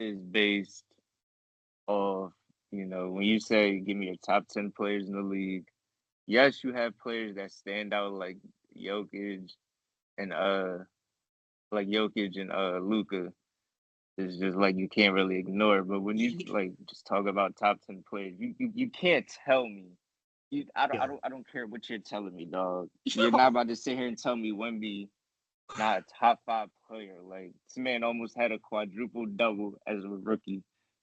is based off, when you say give me your top 10 players in the league, yes, you have players that stand out like Jokic and Luka. It's just like you can't really ignore. But when you like just talk about top 10 players, you can't tell me. I don't care what you're telling me, dog. You're not about to sit here and tell me Wemby not a top 5 player. Like, this man almost had a quadruple double as a rookie.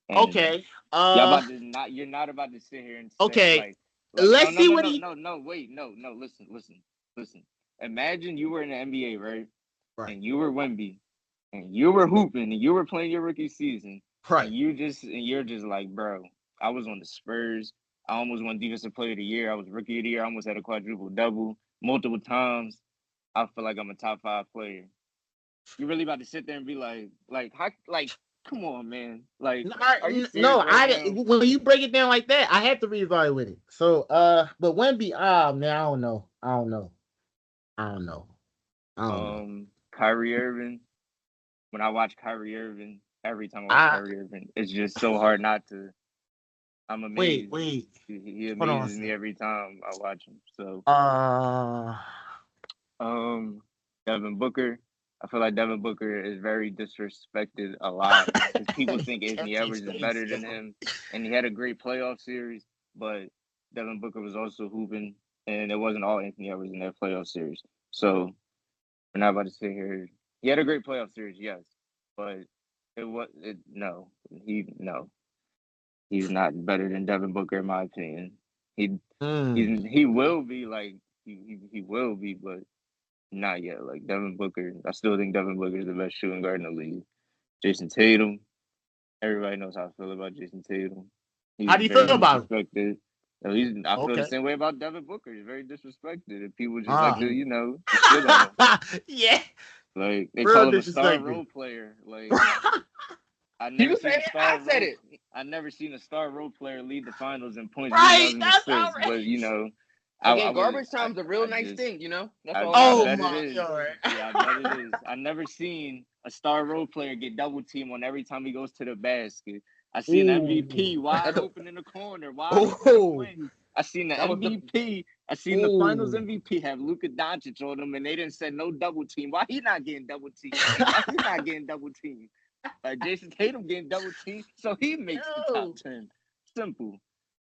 And Okay. You're not about to sit here and say Okay. like Let's no, see no, what no, he. no, no, wait, no, listen. Imagine you were in the NBA, right? Right. And you were Wemby, and you were hooping, and you were playing your rookie season, Right. and you're just like, bro, I was on the Spurs. I almost won Defensive Player of the Year. I was Rookie of the Year. I almost had a quadruple double multiple times. I feel like I'm a top 5 player. You really about to sit there and be come on, man. Like, are you serious right now? When you break it down like that, I have to reevaluate it. So, but Wemby, man, I don't know. Kyrie Irving. When I watch Kyrie Irving, every time I watch I Kyrie Irving, it's just so hard not to. I'm amazed. wait. He Hold on. amazes me every time I watch him. So, Devin Booker. I feel like Devin Booker is very disrespected a lot because people think Anthony Edwards is better than him, and he had a great playoff series, but Devin Booker was also hooping, and it wasn't all Anthony Edwards in that playoff series. So we're not about to sit here. He had a great playoff series, yes, but he's not better than Devin Booker in my opinion. He will be like he will be, but not yet. Like Devin Booker, I still think Devin Booker is the best shooting guard in the league. Jason Tatum, everybody knows how I feel about Jason Tatum. He's How do you very feel about him? disrespected. I feel the same way about Devin Booker. He's very disrespected, and people just like to, shit on him. Yeah. Like they Real call him a star role player. Like I never seen a star. I never seen a star role player lead the finals in points, rebounds, and assists. But Again, garbage time's a real nice thing, That's all. I bet it is. Yeah, I bet it is. I never seen a star role player get double team on every time he goes to the basket. I see an MVP wide open in the corner, wide open in the wing. I seen the MVP. I seen the Finals MVP have Luka Doncic on him, and they didn't send no double team. Why he not getting double team? Why he not getting double team? Like Jason Tatum getting double team, so he makes the top 10. Simple.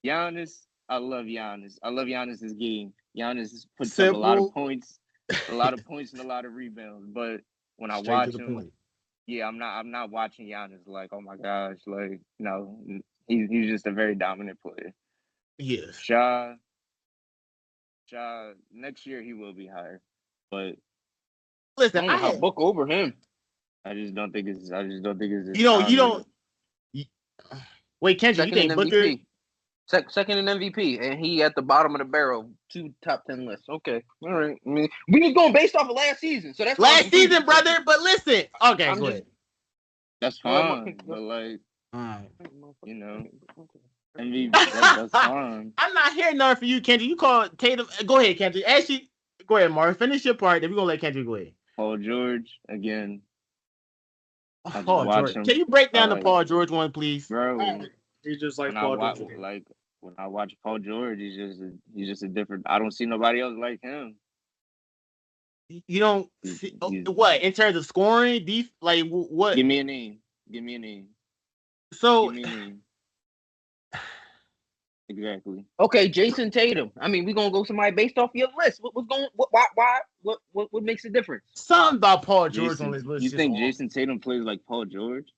Giannis. I love Giannis. I love Giannis's game. Giannis puts up a lot of points and a lot of rebounds. But when I watch him, I'm not watching Giannis like, oh my gosh, like no, he's just a very dominant player. Yes. Ja, next year he will be higher, but listen, I have book over him. I just don't think it's. You don't. Wait, Kendrick, you think Booker? Second in MVP, and he at the bottom of the barrel, 2 top 10 lists. Okay, all right. I mean, we just going based off of last season, so that's last season, brother. But listen, okay, go ahead. That's fine, but like, MVP, that's fine. I'm not hearing nothing for you, Kendrick. You call Tatum. Go ahead, Kendrick. Actually, go ahead, Mark. Finish your part. Then we're gonna let Kendrick go ahead. Paul George again. Paul George. Can you break down the Paul George one, please? Bro, he's just like Paul George. When I watch Paul George, he's just a different. I don't see nobody else like him. You don't see what in terms of scoring, like what? Give me a name. So. Give me a name. Exactly. Okay, Jason Tatum. I mean, we're gonna go somebody based off your list. What makes a difference? Something about Paul George on his list. You think Jason Tatum plays like Paul George?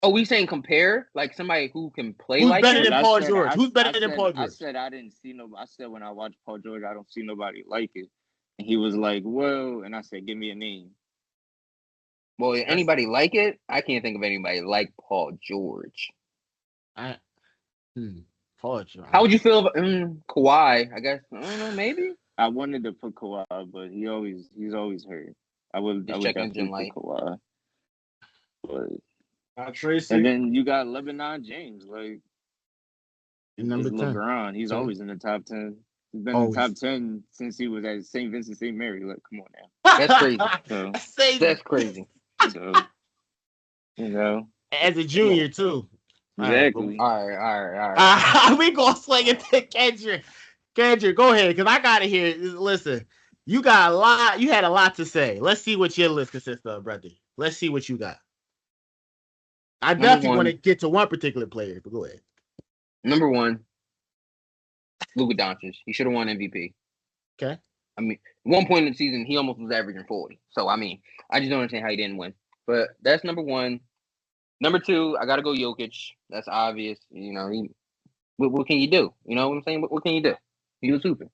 Oh, we saying compare like somebody who can play Who's like better him? than Paul George? Who's better than Paul George? I said I didn't see no. I said when I watch Paul George, I don't see nobody like it. And he was like, "Whoa!" And I said, "Give me a name." Well, anybody like it? I can't think of anybody like Paul George. Paul George. How would you feel about Kawhi? I guess I don't know. Maybe I wanted to put Kawhi, but he's always hurt. I would definitely put Kawhi, but. Tracy. And then you got LeBron James, like Number It's 10. LeBron. He's So- always in the top 10. He's been in Always. the top 10 since he was at St. Vincent St. Mary. Like, come on now. That's crazy. So, That's crazy. so you know. As a junior too. Exactly. All right. We gonna swing it to Kendrick. Kendrick, go ahead, because I gotta hear. Listen, you got a lot. You had a lot to say. Let's see what your list consists of, brother. Let's see what you got. I definitely want to get to one particular player, but go ahead. Number 1, Luka Doncic. He should have won MVP. Okay. I mean, at one point in the season, he almost was averaging 40. So, I mean, I just don't understand how he didn't win. But that's number 1. Number 2, I got to go Jokic. That's obvious. You know, what can you do? You know what I'm saying? What can you do? He was hooping.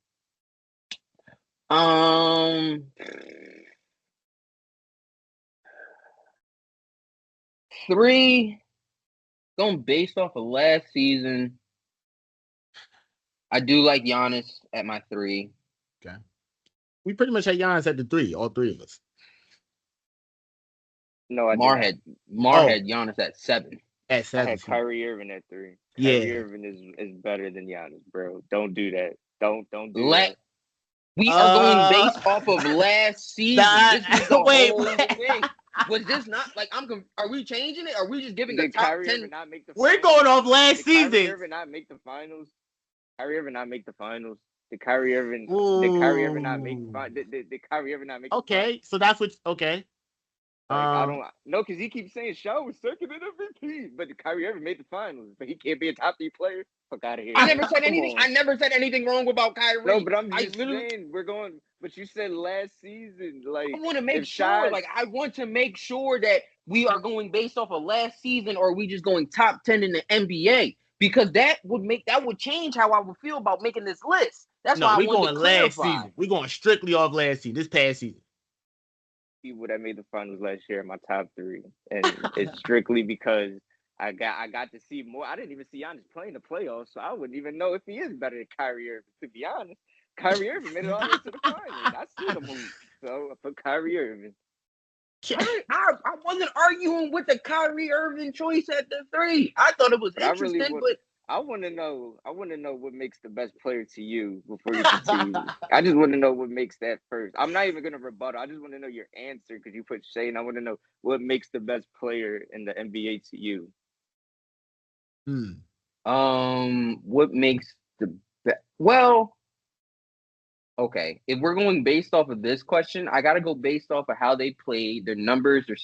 3, going based off of last season, I do like Giannis at my 3. Okay. We pretty much had Giannis at the 3, all 3 of us. No, I Mar had Giannis at 7. At 7. I had Kyrie Irving at 3. Yeah. Kyrie Irving is better than Giannis, bro. Don't do that. Don't do that. We are going based off of last season. This is the whole thing. Was this not like are we changing it? Or are we just giving a top Kyrie 10? Irving not make the We're finals? going off last season. Kyrie Irving not make the finals? Kyrie Irving not make the finals? Did Kyrie Irving not make did Kyrie Irving not make Okay, so that's what okay. Like, I don't know because he keeps saying Shaw was second in MVP, but Kyrie Irving made the finals, but he can't be a top 3 player. Fuck out of here. I never said anything. I never said anything wrong about Kyrie. No, but I'm just saying we're going. But you said last season, like I want to make sure. Like I want to make sure that we are going based off of last season, or are we just going top 10 in the NBA? Because that would change how I would feel about making this list. That's why I wanted to clarify. Last season. We're going strictly off last season. This past season. People that made the finals last year in my top 3, and it's strictly because I got to see more. I didn't even see Giannis playing the playoffs, so I wouldn't even know if he is better than Kyrie Irving. To be honest, Kyrie Irving made it all the way to the finals. I see the move, so I put Kyrie Irving. I wasn't arguing with the Kyrie Irving choice at the 3. I thought it was interesting, but I want to know what makes the best player to you before you continue. I just want to know what makes that first. I'm not even going to rebuttal. I just want to know your answer because you put Shane. I want to know what makes the best player in the NBA to you. What makes the best? Well, okay. If we're going based off of this question, I got to go based off of how they played, their numbers, their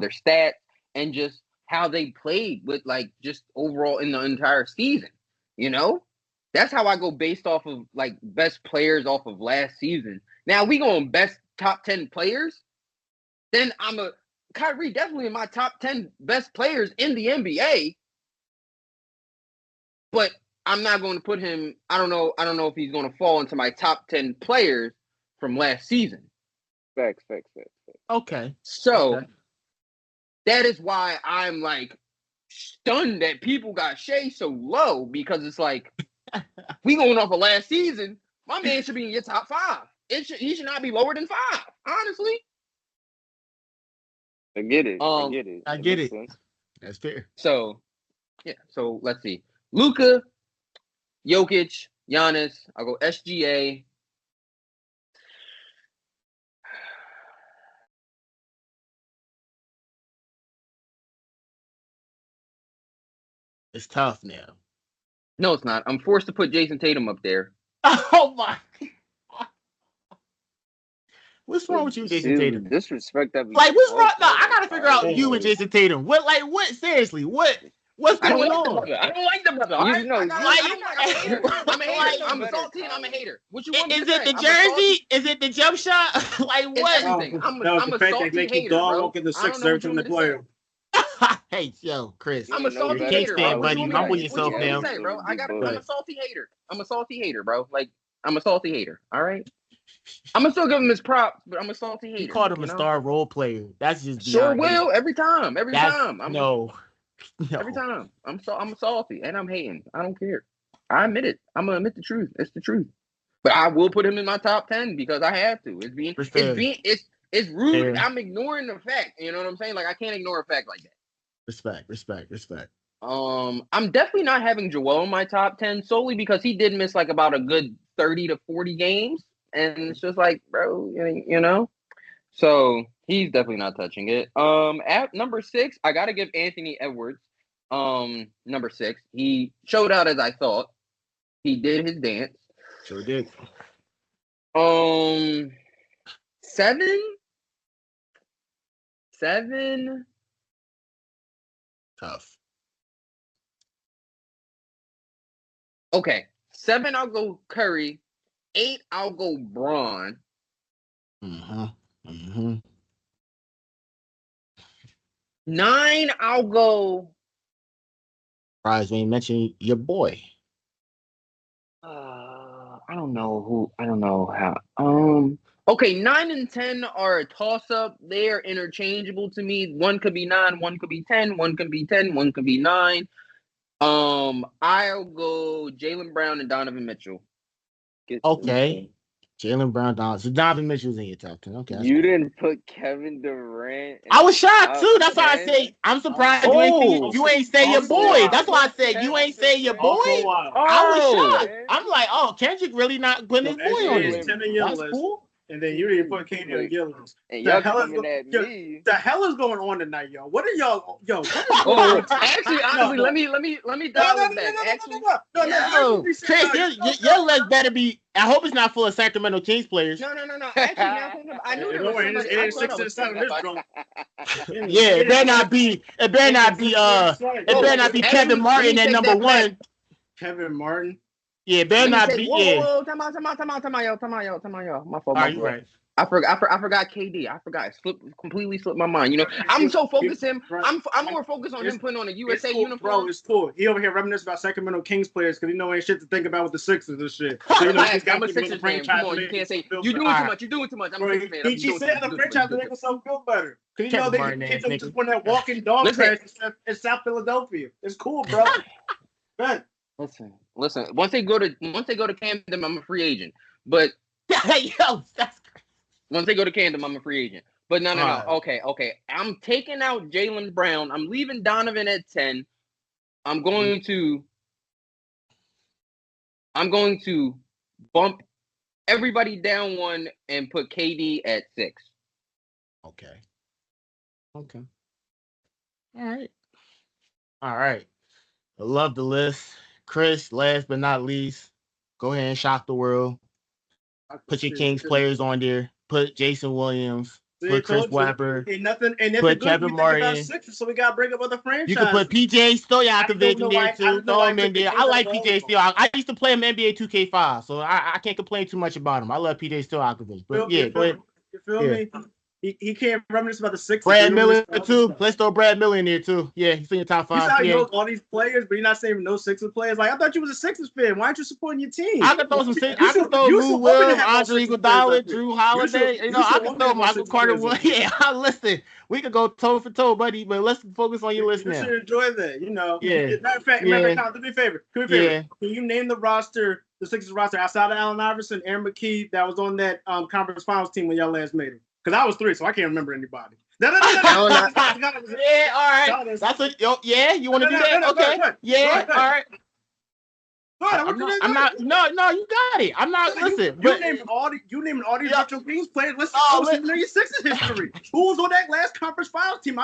stats, and just how they played with like just overall in the entire season. You know, that's how I go based off of like best players off of last season. Now we going best top 10 players. Then Kyrie definitely in my top 10 best players in the NBA. But I'm not going to put him. I don't know if he's going to fall into my top 10 players from last season. Facts. Okay. So that is why I'm like stunned that people got Shea so low because it's like we going off of last season. My man should be in your top 5. He should not be lower than 5. Honestly. I get it. I get it. That's fair. So yeah. So let's see. Luka, Jokic, Giannis. I'll go SGA. It's tough now. No, it's not. I'm forced to put Jason Tatum up there. Oh my! What's wrong with you, Jason Tatum? Disrespect that. Like, what's wrong? No, I gotta figure out you and Jason Tatum. What? Seriously, what's going on? I don't like the brother. I'm a hater. I'm salty and I'm a hater. What you want me to say? Is it the jersey? Is it the jump shot? Like what? I'm a salty hater, bro. Walk in the Sixers every time they play him. Hey, yo, Chris. I'm a salty hater, bro. Buddy. Humble yourself now. Bro? I'm a salty hater. I'm a salty hater, bro. Like, I'm a salty hater. All right. I'm gonna still give him his props, but I'm a salty hater. You called him a star role player. That's just sure will every time. Every time. No. Every time. I'm salty and I'm hating. I don't care. I admit it. I'm gonna admit the truth. It's the truth. But I will put him in my top 10 because I have to. It's rude. Fair. I'm ignoring the fact. You know what I'm saying? Like I can't ignore a fact like that. Respect. I'm definitely not having Joel in my top 10 solely because he did miss like about a good 30 to 40 games. And it's just like, bro, you know? So he's definitely not touching it. At number 6, I gotta give Anthony Edwards. Number 6. He showed out as I thought. He did his dance. Sure did. 7. Tough. Okay. 7, I'll go Curry. 8, I'll go Braun. 9, I'll go. Surprised when you mentioned your boy. I don't know how. Okay, 9 and 10 are a toss-up. They are interchangeable to me. One could be 9, one could be 10, one could be 10, one could be 9. I'll go Jaylen Brown and Donovan Mitchell. Okay. Jaylen Brown, so Donovan Mitchell's in your top 10. Okay. You didn't put Kevin Durant. I was shocked too. That's why I say I'm surprised you ain't say your boy. That's why I said you ain't say your boy. I was shocked. I'm like, oh, Kendrick really not putting his boy on it. That's cool. And then you didn't put KD on Gillis. And y'all coming at me. The hell is going on tonight, yo? What are y'all? Yo, what is going on? Actually, honestly, let me dial it back. No, Chris, your list better be. I hope it's not full of Sacramento Kings players. No. Actually, I knew there was somebody. It ain't 6 to 7 this drunk. Yeah, it better not be. It better not be Kevin Martin at number 1. Kevin Martin. Yeah, better not be. Whoa, come on, y'all. My fault. Are you right? I forgot KD. I forgot. Completely slipped my mind. You know, I'm so focused him. I'm more focused on him putting on a USA uniform. Bro, it's cool. He over here reminiscing about Sacramento Kings players because he know ain't shit to think about with the Sixers and shit. So, you know, I'm a Sixers fan. Come on, you can't say you're doing too much. You're doing too much. I'm a Sixers fan. He said the franchise to make himself feel better. Because you know they just won that walking dog trash in South Philadelphia. It's cool, bro. Man. Listen. Once they go to Camden, I'm a free agent. But once they go to Camden, I'm a free agent. But no. Okay. I'm taking out Jaylen Brown. I'm leaving Donovan at 10. I'm going to bump everybody down 1 and put KD at 6. Okay. All right. I love the list. Chris, last but not least, go ahead and shock the world. Put your Kings players on there. Put Jason Williams. Put Chris Webber. Put Kevin Martin. So we gotta bring up other franchises. You can put PJ Stojakovic in there too. Throw him in there. I like PJ Stojakovic. I used to play him NBA 2K5, so I can't complain too much about him. I love PJ Stojakovic. But yeah, go ahead. You feel me? He can't reminisce about the Sixers. Brad Miller too. Let's throw Brad Miller in there too. Yeah, he's in your top 5. You know all these players, but you're not saying no Sixers players. Like I thought you was a Sixers fan. Why aren't you supporting your team? I could throw some. I could throw Lou Will, Andre Iguodala, Drew Holiday. I could throw Michael Carter. Yeah, listen. We could go toe for toe, buddy. But let's focus on your list now. You should enjoy that. You know. Yeah. Matter of fact, do me a favor. Can you name the roster, the Sixers roster outside of Allen Iverson, Aaron McKee, that was on that conference finals team when y'all last made it? Because I was 3, so I can't remember anybody. No. Yeah, all right. That's what. Yeah, you want to do that? Okay. Yeah, all right. I'm not. No, you got it. I'm not. Listen, you naming all these retro Kings players. Listen, know your Sixers history. Who was on that last conference finals team?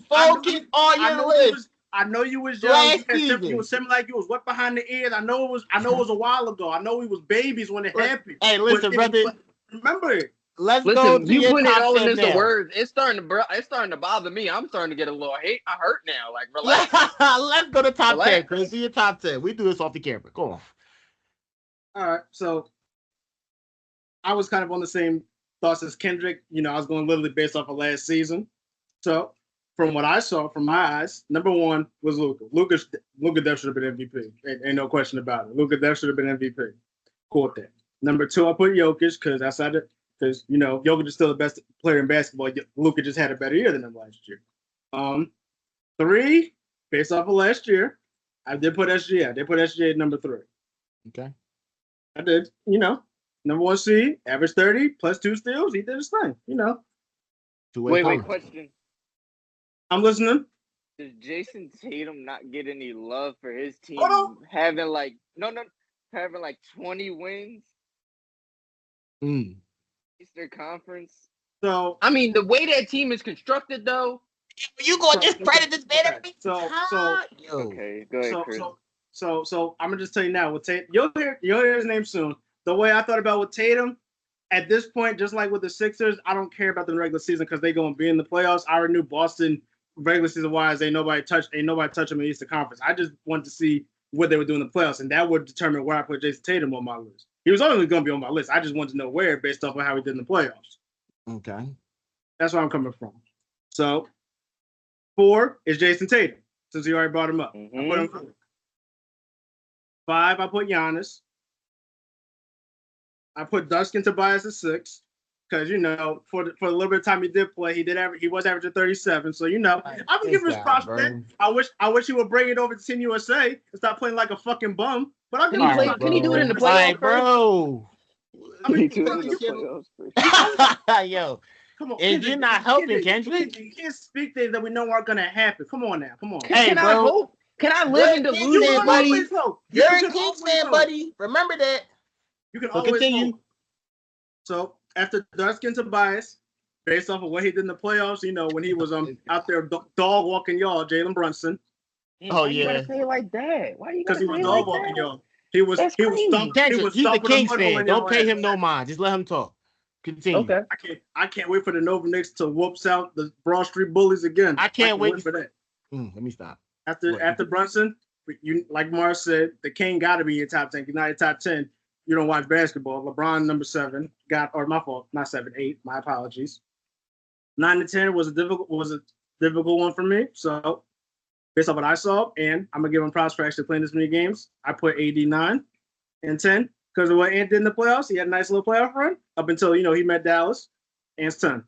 Focus on your list. I know you was young. You was seeming like you was wet behind the ears. I know it was a while ago. I know we was babies when it happened. Hey, listen, brother. Remember it. Let's go to you putting it all in the words. It's starting to bother me. I'm starting to get a little hurt now. Like, relax. Let's go to top 10, Chris. Do your top 10. We do this off the camera. Go on. All right. So I was kind of on the same thoughts as Kendrick. You know, I was going literally based off of last season. So from what I saw, from my eyes, number 1 was Luka. Luka Dev should have been MVP. Ain't no question about it. Luka Dev should have been MVP. Cool with that. Number 2, I put Jokic because, you know, Jokic is still the best player in basketball. Luka just had a better year than him last year. 3, based off of last year, I did put SGA. I did put SGA at number 3. Okay. I did, you know, number 1 seed, average 30, plus 2 steals. He did his thing, you know. Wait, question. I'm listening. Does Jason Tatum not get any love for his team Hold on. having like having like 20 wins? Eastern Conference. So I mean, the way that team is constructed, though. You going to discredit this man every time? Okay, go ahead, Chris. So I'm gonna just tell you now with Tatum, you'll hear his name soon. The way I thought about with Tatum, at this point, just like with the Sixers, I don't care about the regular season because they're gonna be in the playoffs. I already knew Boston regular season wise, ain't nobody touch them in the Eastern Conference. I just wanted to see what they were doing in the playoffs, and that would determine where I put Jason Tatum on my list. He was only gonna be on my list. I just wanted to know where based off of how he did in the playoffs. Okay. That's where I'm coming from. So 4 is Jason Tatum, since you already brought him up. I put him 5, I put Giannis. I put Dustin Tobias at 6 because for the little bit of time he did play, he was averaging 37. So I'm gonna give him his props. I wish he would bring it over to Team USA and stop playing like a fucking bum. But I'll give him. Can he do it in the playoffs, bro? I mean, yo, come on. If you're not helping, Kendrick, you can't speak things that we know aren't gonna happen. Come on now, come on. Hey, bro. I hope? Can I live in delusion, buddy? You're a Kings fan, buddy. Remember that. You can always continue. Hope. So after Dustin Tobias, based off of what he did in the playoffs, when he was out there dog walking y'all, Jalen Brunson. Why you gotta say it like that? Why you? Because he was dog walking y'all. He was stumping. He's the Kings fan. Don't pay him no mind. Just let him talk. Continue. Okay. I can't wait for the Nova Knicks to whoops out the Broad Street Bullies again. I can't wait for that. Let me stop. After Brunson, like Mars said, the King got to be in top 10. If you're not in top 10, you don't watch basketball. LeBron number 7 my fault, not 7, 8. My apologies. 9 to 10 was a difficult one for me. So based on what I saw, and I'm gonna give him props for actually playing this many games. I put AD 9 and 10 because of what Ant did in the playoffs. He had a nice little playoff run up until he met Dallas. Ant's 10.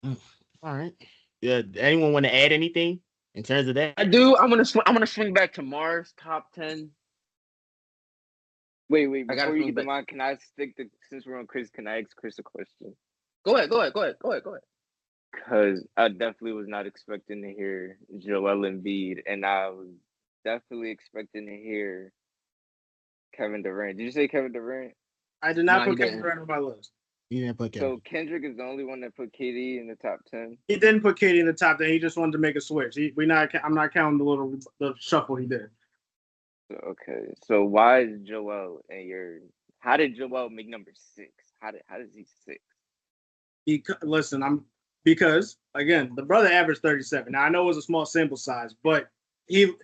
All right. Yeah. Anyone want to add anything in terms of that? I do. I'm gonna swing back to Mars top 10. Wait. Before you get to mine, can I since we're on Chris? Can I ask Chris a question? Go ahead. Because I definitely was not expecting to hear Joel Embiid, and I was definitely expecting to hear Kevin Durant. Did you say Kevin Durant? I did not put Kevin Durant on my list. You didn't put Kevin. So Kendrick is the only one that put KD in the top 10. He didn't put KD in the top 10. He just wanted to make a switch. I'm not counting the shuffle he did. Okay, so why is Joel how did Joel make number 6? How does he 6? Because again, the brother averaged 37. Now I know it was a small sample size, but the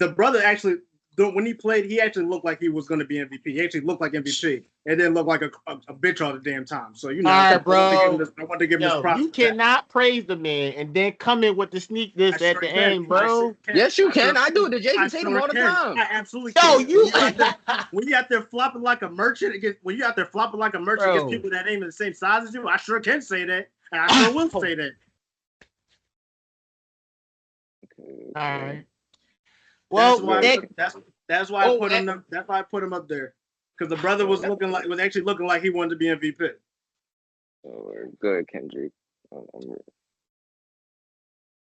brother actually, when he played, he actually looked like he was going to be MVP. He actually looked like MVP. It didn't look like a bitch all the damn time. So all right, bro. I want to give him this props. You cannot praise the man and then come in with the sneak this at the end, bro. Yes, you can. I do it to Jason Tatum all the time. I absolutely can. When you out there flopping like a merchant against people that ain't even the same size as you, I sure can say that. And I sure will say that. Okay. All right. Well, that's why I put him. That's why I put him up there, because the brother was actually looking like he wanted to be MVP. Oh, good, Kendrick.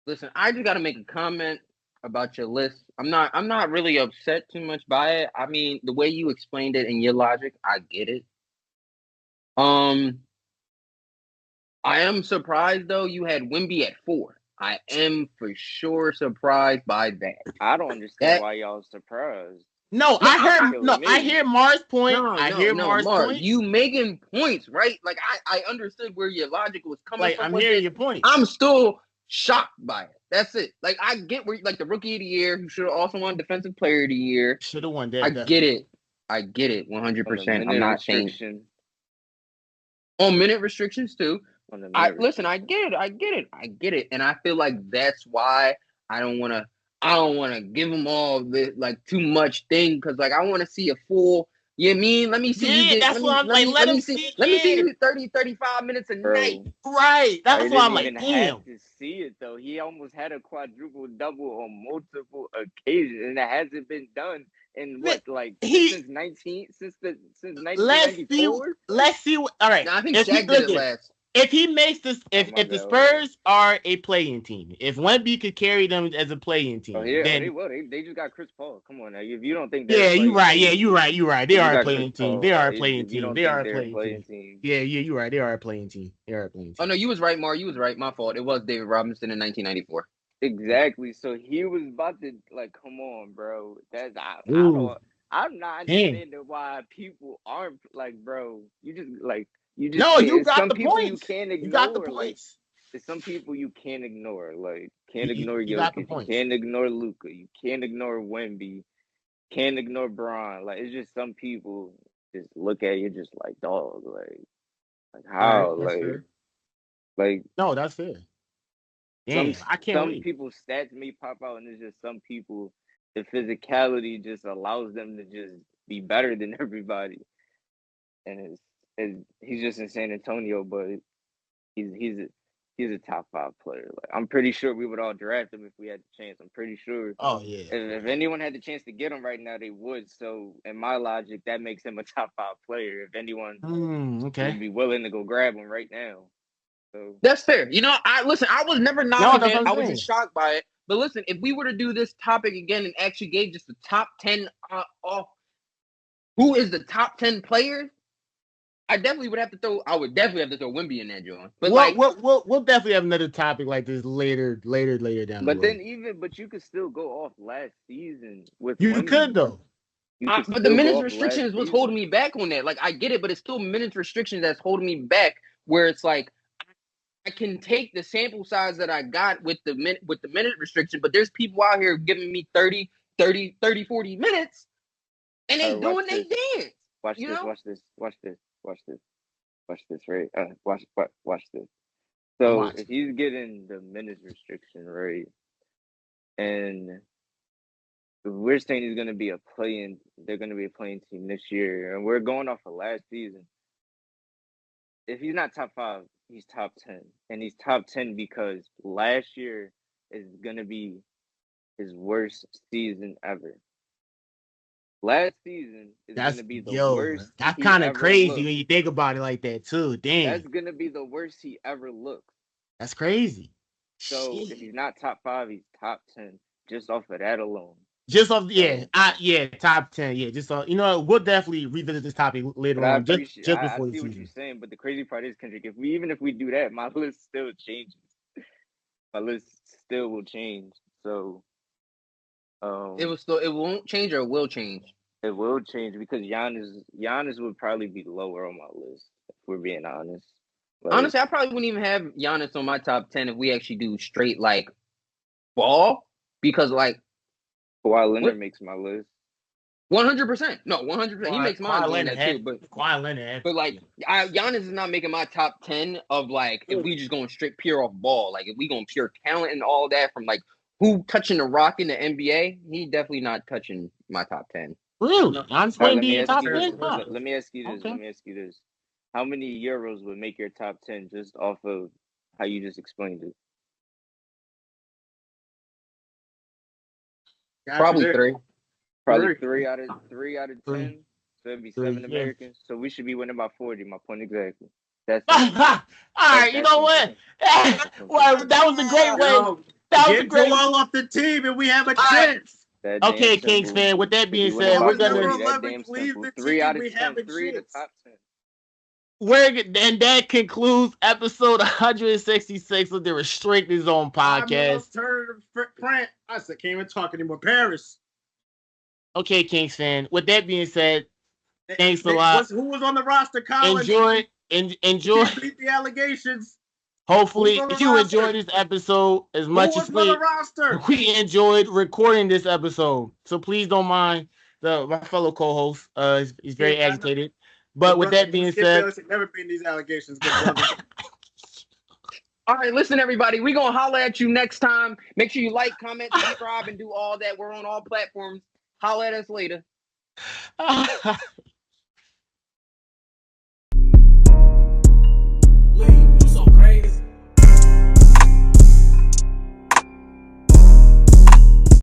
Listen, I just got to make a comment about your list. I'm not really upset too much by it. I mean, the way you explained it and your logic, I get it. I am surprised though you had Wemby at 4. I am for sure surprised by that. I don't understand why y'all surprised. No, I hear Mars' point. Mars' point. You making points, right? Like I understood where your logic was coming from. I'm hearing your point. I'm still shocked by it. That's it. Like I get where like the rookie of the year, who should have also won defensive player of the year. Should have won that. I get it 100%. I'm not saying on minute restrictions too. I get it. And I feel like that's why I don't want to give them all the like too much thing, because like I want to see a full. You know what I mean? Let me see. Yeah, let me see you 30, 35 minutes a night. Right. That's why I'm like, damn. To see it though, he almost had a quadruple double on multiple occasions, and it hasn't been done in since 1994. Let's see. All right. No, I think Shaq did it last. if he makes this, if my the bad. Spurs are a playing team, if Wemby could carry them as a playing team, Oh yeah, then they will. They just got Chris Paul. Come on now. If you don't think they're yeah, a you playing right. Yeah, team, you right. You right. They they just are a got Chris playing team. They Paul. are a playing If you team. don't They are think a they're a playing playing team. team, Yeah, you right. They are a playing team. They are a playing team. Oh no, you was right, Mar. You was right. My fault. It was David Robinson in 1994. exactly. So he was about to like, come on, bro. I Ooh, don't. I'm not dang. understanding why people aren't like, bro. You just No, can't. you It's got some the people you points. can't You got the ignore. Like, points. there's some people you can't ignore. Like, can't You, ignore you got the Jokic. You points. can't ignore Luca. You can't ignore Wemby. Can't ignore Braun. Like, it's just some people just look at you just like, dog. Like All right, how? that's fair. Like No, that's fair. some Damn, I can't some wait. people's stats may pop out, and it's just some people. The physicality just allows them to just be better than everybody, and he's just in San Antonio, but he's he's a, he's a top 5 player. Like I'm pretty sure we would all draft him if we had the chance. I'm pretty sure Oh yeah. if anyone had the chance to get him right now, they would. So in my logic, that makes him a top 5 player. If anyone Okay. would be willing to go grab him right now, so That's fair. You know, I was never No, knocking that's it. what I'm I was saying. just shocked by it. But listen, if we were to do this topic again and actually gave just the top 10 off who is the top 10 players, I would definitely have to throw Wemby in that joint. But We'll definitely have another topic like this later down the but road. but you could still go off last season with You could Wemby. though. You could but the still go minutes off last restrictions was holding season. me back on that. Like I get it, but it's still minutes restrictions that's holding me back. Where it's like I can take the sample size that I got with the minute restriction, but there's people out here giving me 30, 40 minutes, and All they right, watch doing they this. dance. Watch You this. know, Watch this. Watch this. Watch this. Watch this. Right. Watch this. I'm So if watching. he's getting the minutes restriction, right, and we're saying he's going to be they're going to be a playing team this year, and we're going off of last season. If he's not top 5, he's top 10, and he's top 10 because last year is going to be his worst season ever. Last season is going to be the worst That's he kind of ever crazy looked. when you think about it like that too. Damn, That's going to be the worst he ever looked. that's crazy. So Shit. if he's not top 5, he's top 10 just off of that alone. Just off, So, top 10, yeah. Just we'll definitely revisit this topic later but I on, appreciate, just I before the see what you're season. saying. But the crazy part is, Kendrick, even if we do that, my list still changes. My list still will change. So, it won't change or it will change. it will change because Giannis would probably be lower on my list if we're being honest. Like, Honestly, I probably wouldn't even have Giannis on my top 10 if we actually do straight like ball because like Kawhi Leonard what makes my list. 100%. No, 100%. He makes mine doing that too. But Kawhi Leonard. like Giannis is not making my top 10 of like if we just going straight pure off ball. Like if we going pure talent and all that from like who touching the rock in the NBA, he definitely not touching my top 10. Really? Giannis All right, wouldn't be in top 10? Huh. let me ask you this. Okay. Let me ask you this. How many Euros would make your top 10 just off of how you just explained it? Probably 3. Probably 3 out of 10. Three. So it'd be Three, 7 yeah. Americans. So we should be winning by 40. My point exactly. That's All right, you know what? Well, that was a great way. Yo, That was a get great. Joel off the team and we have a right. chance. Okay, Kings fan. With that being said, we're gonna. 3 out of 10. 3 to top 10. And that concludes episode 166 of the Restricted Zone podcast. Alternative print. I said, can't even talk anymore. Paris. Okay, Kings fan. With that being said, thanks a lot. Who was on the roster, Colin? Enjoy. Beat the allegations. Hopefully, you enjoyed this episode as much as we enjoyed recording this episode. So please don't mind my fellow co-host. He's very agitated. But with that being said, never been these allegations. All right, listen, everybody. We're going to holler at you next time. Make sure you like, comment, subscribe, and do all that. We're on all platforms. Holler at us later. Leave.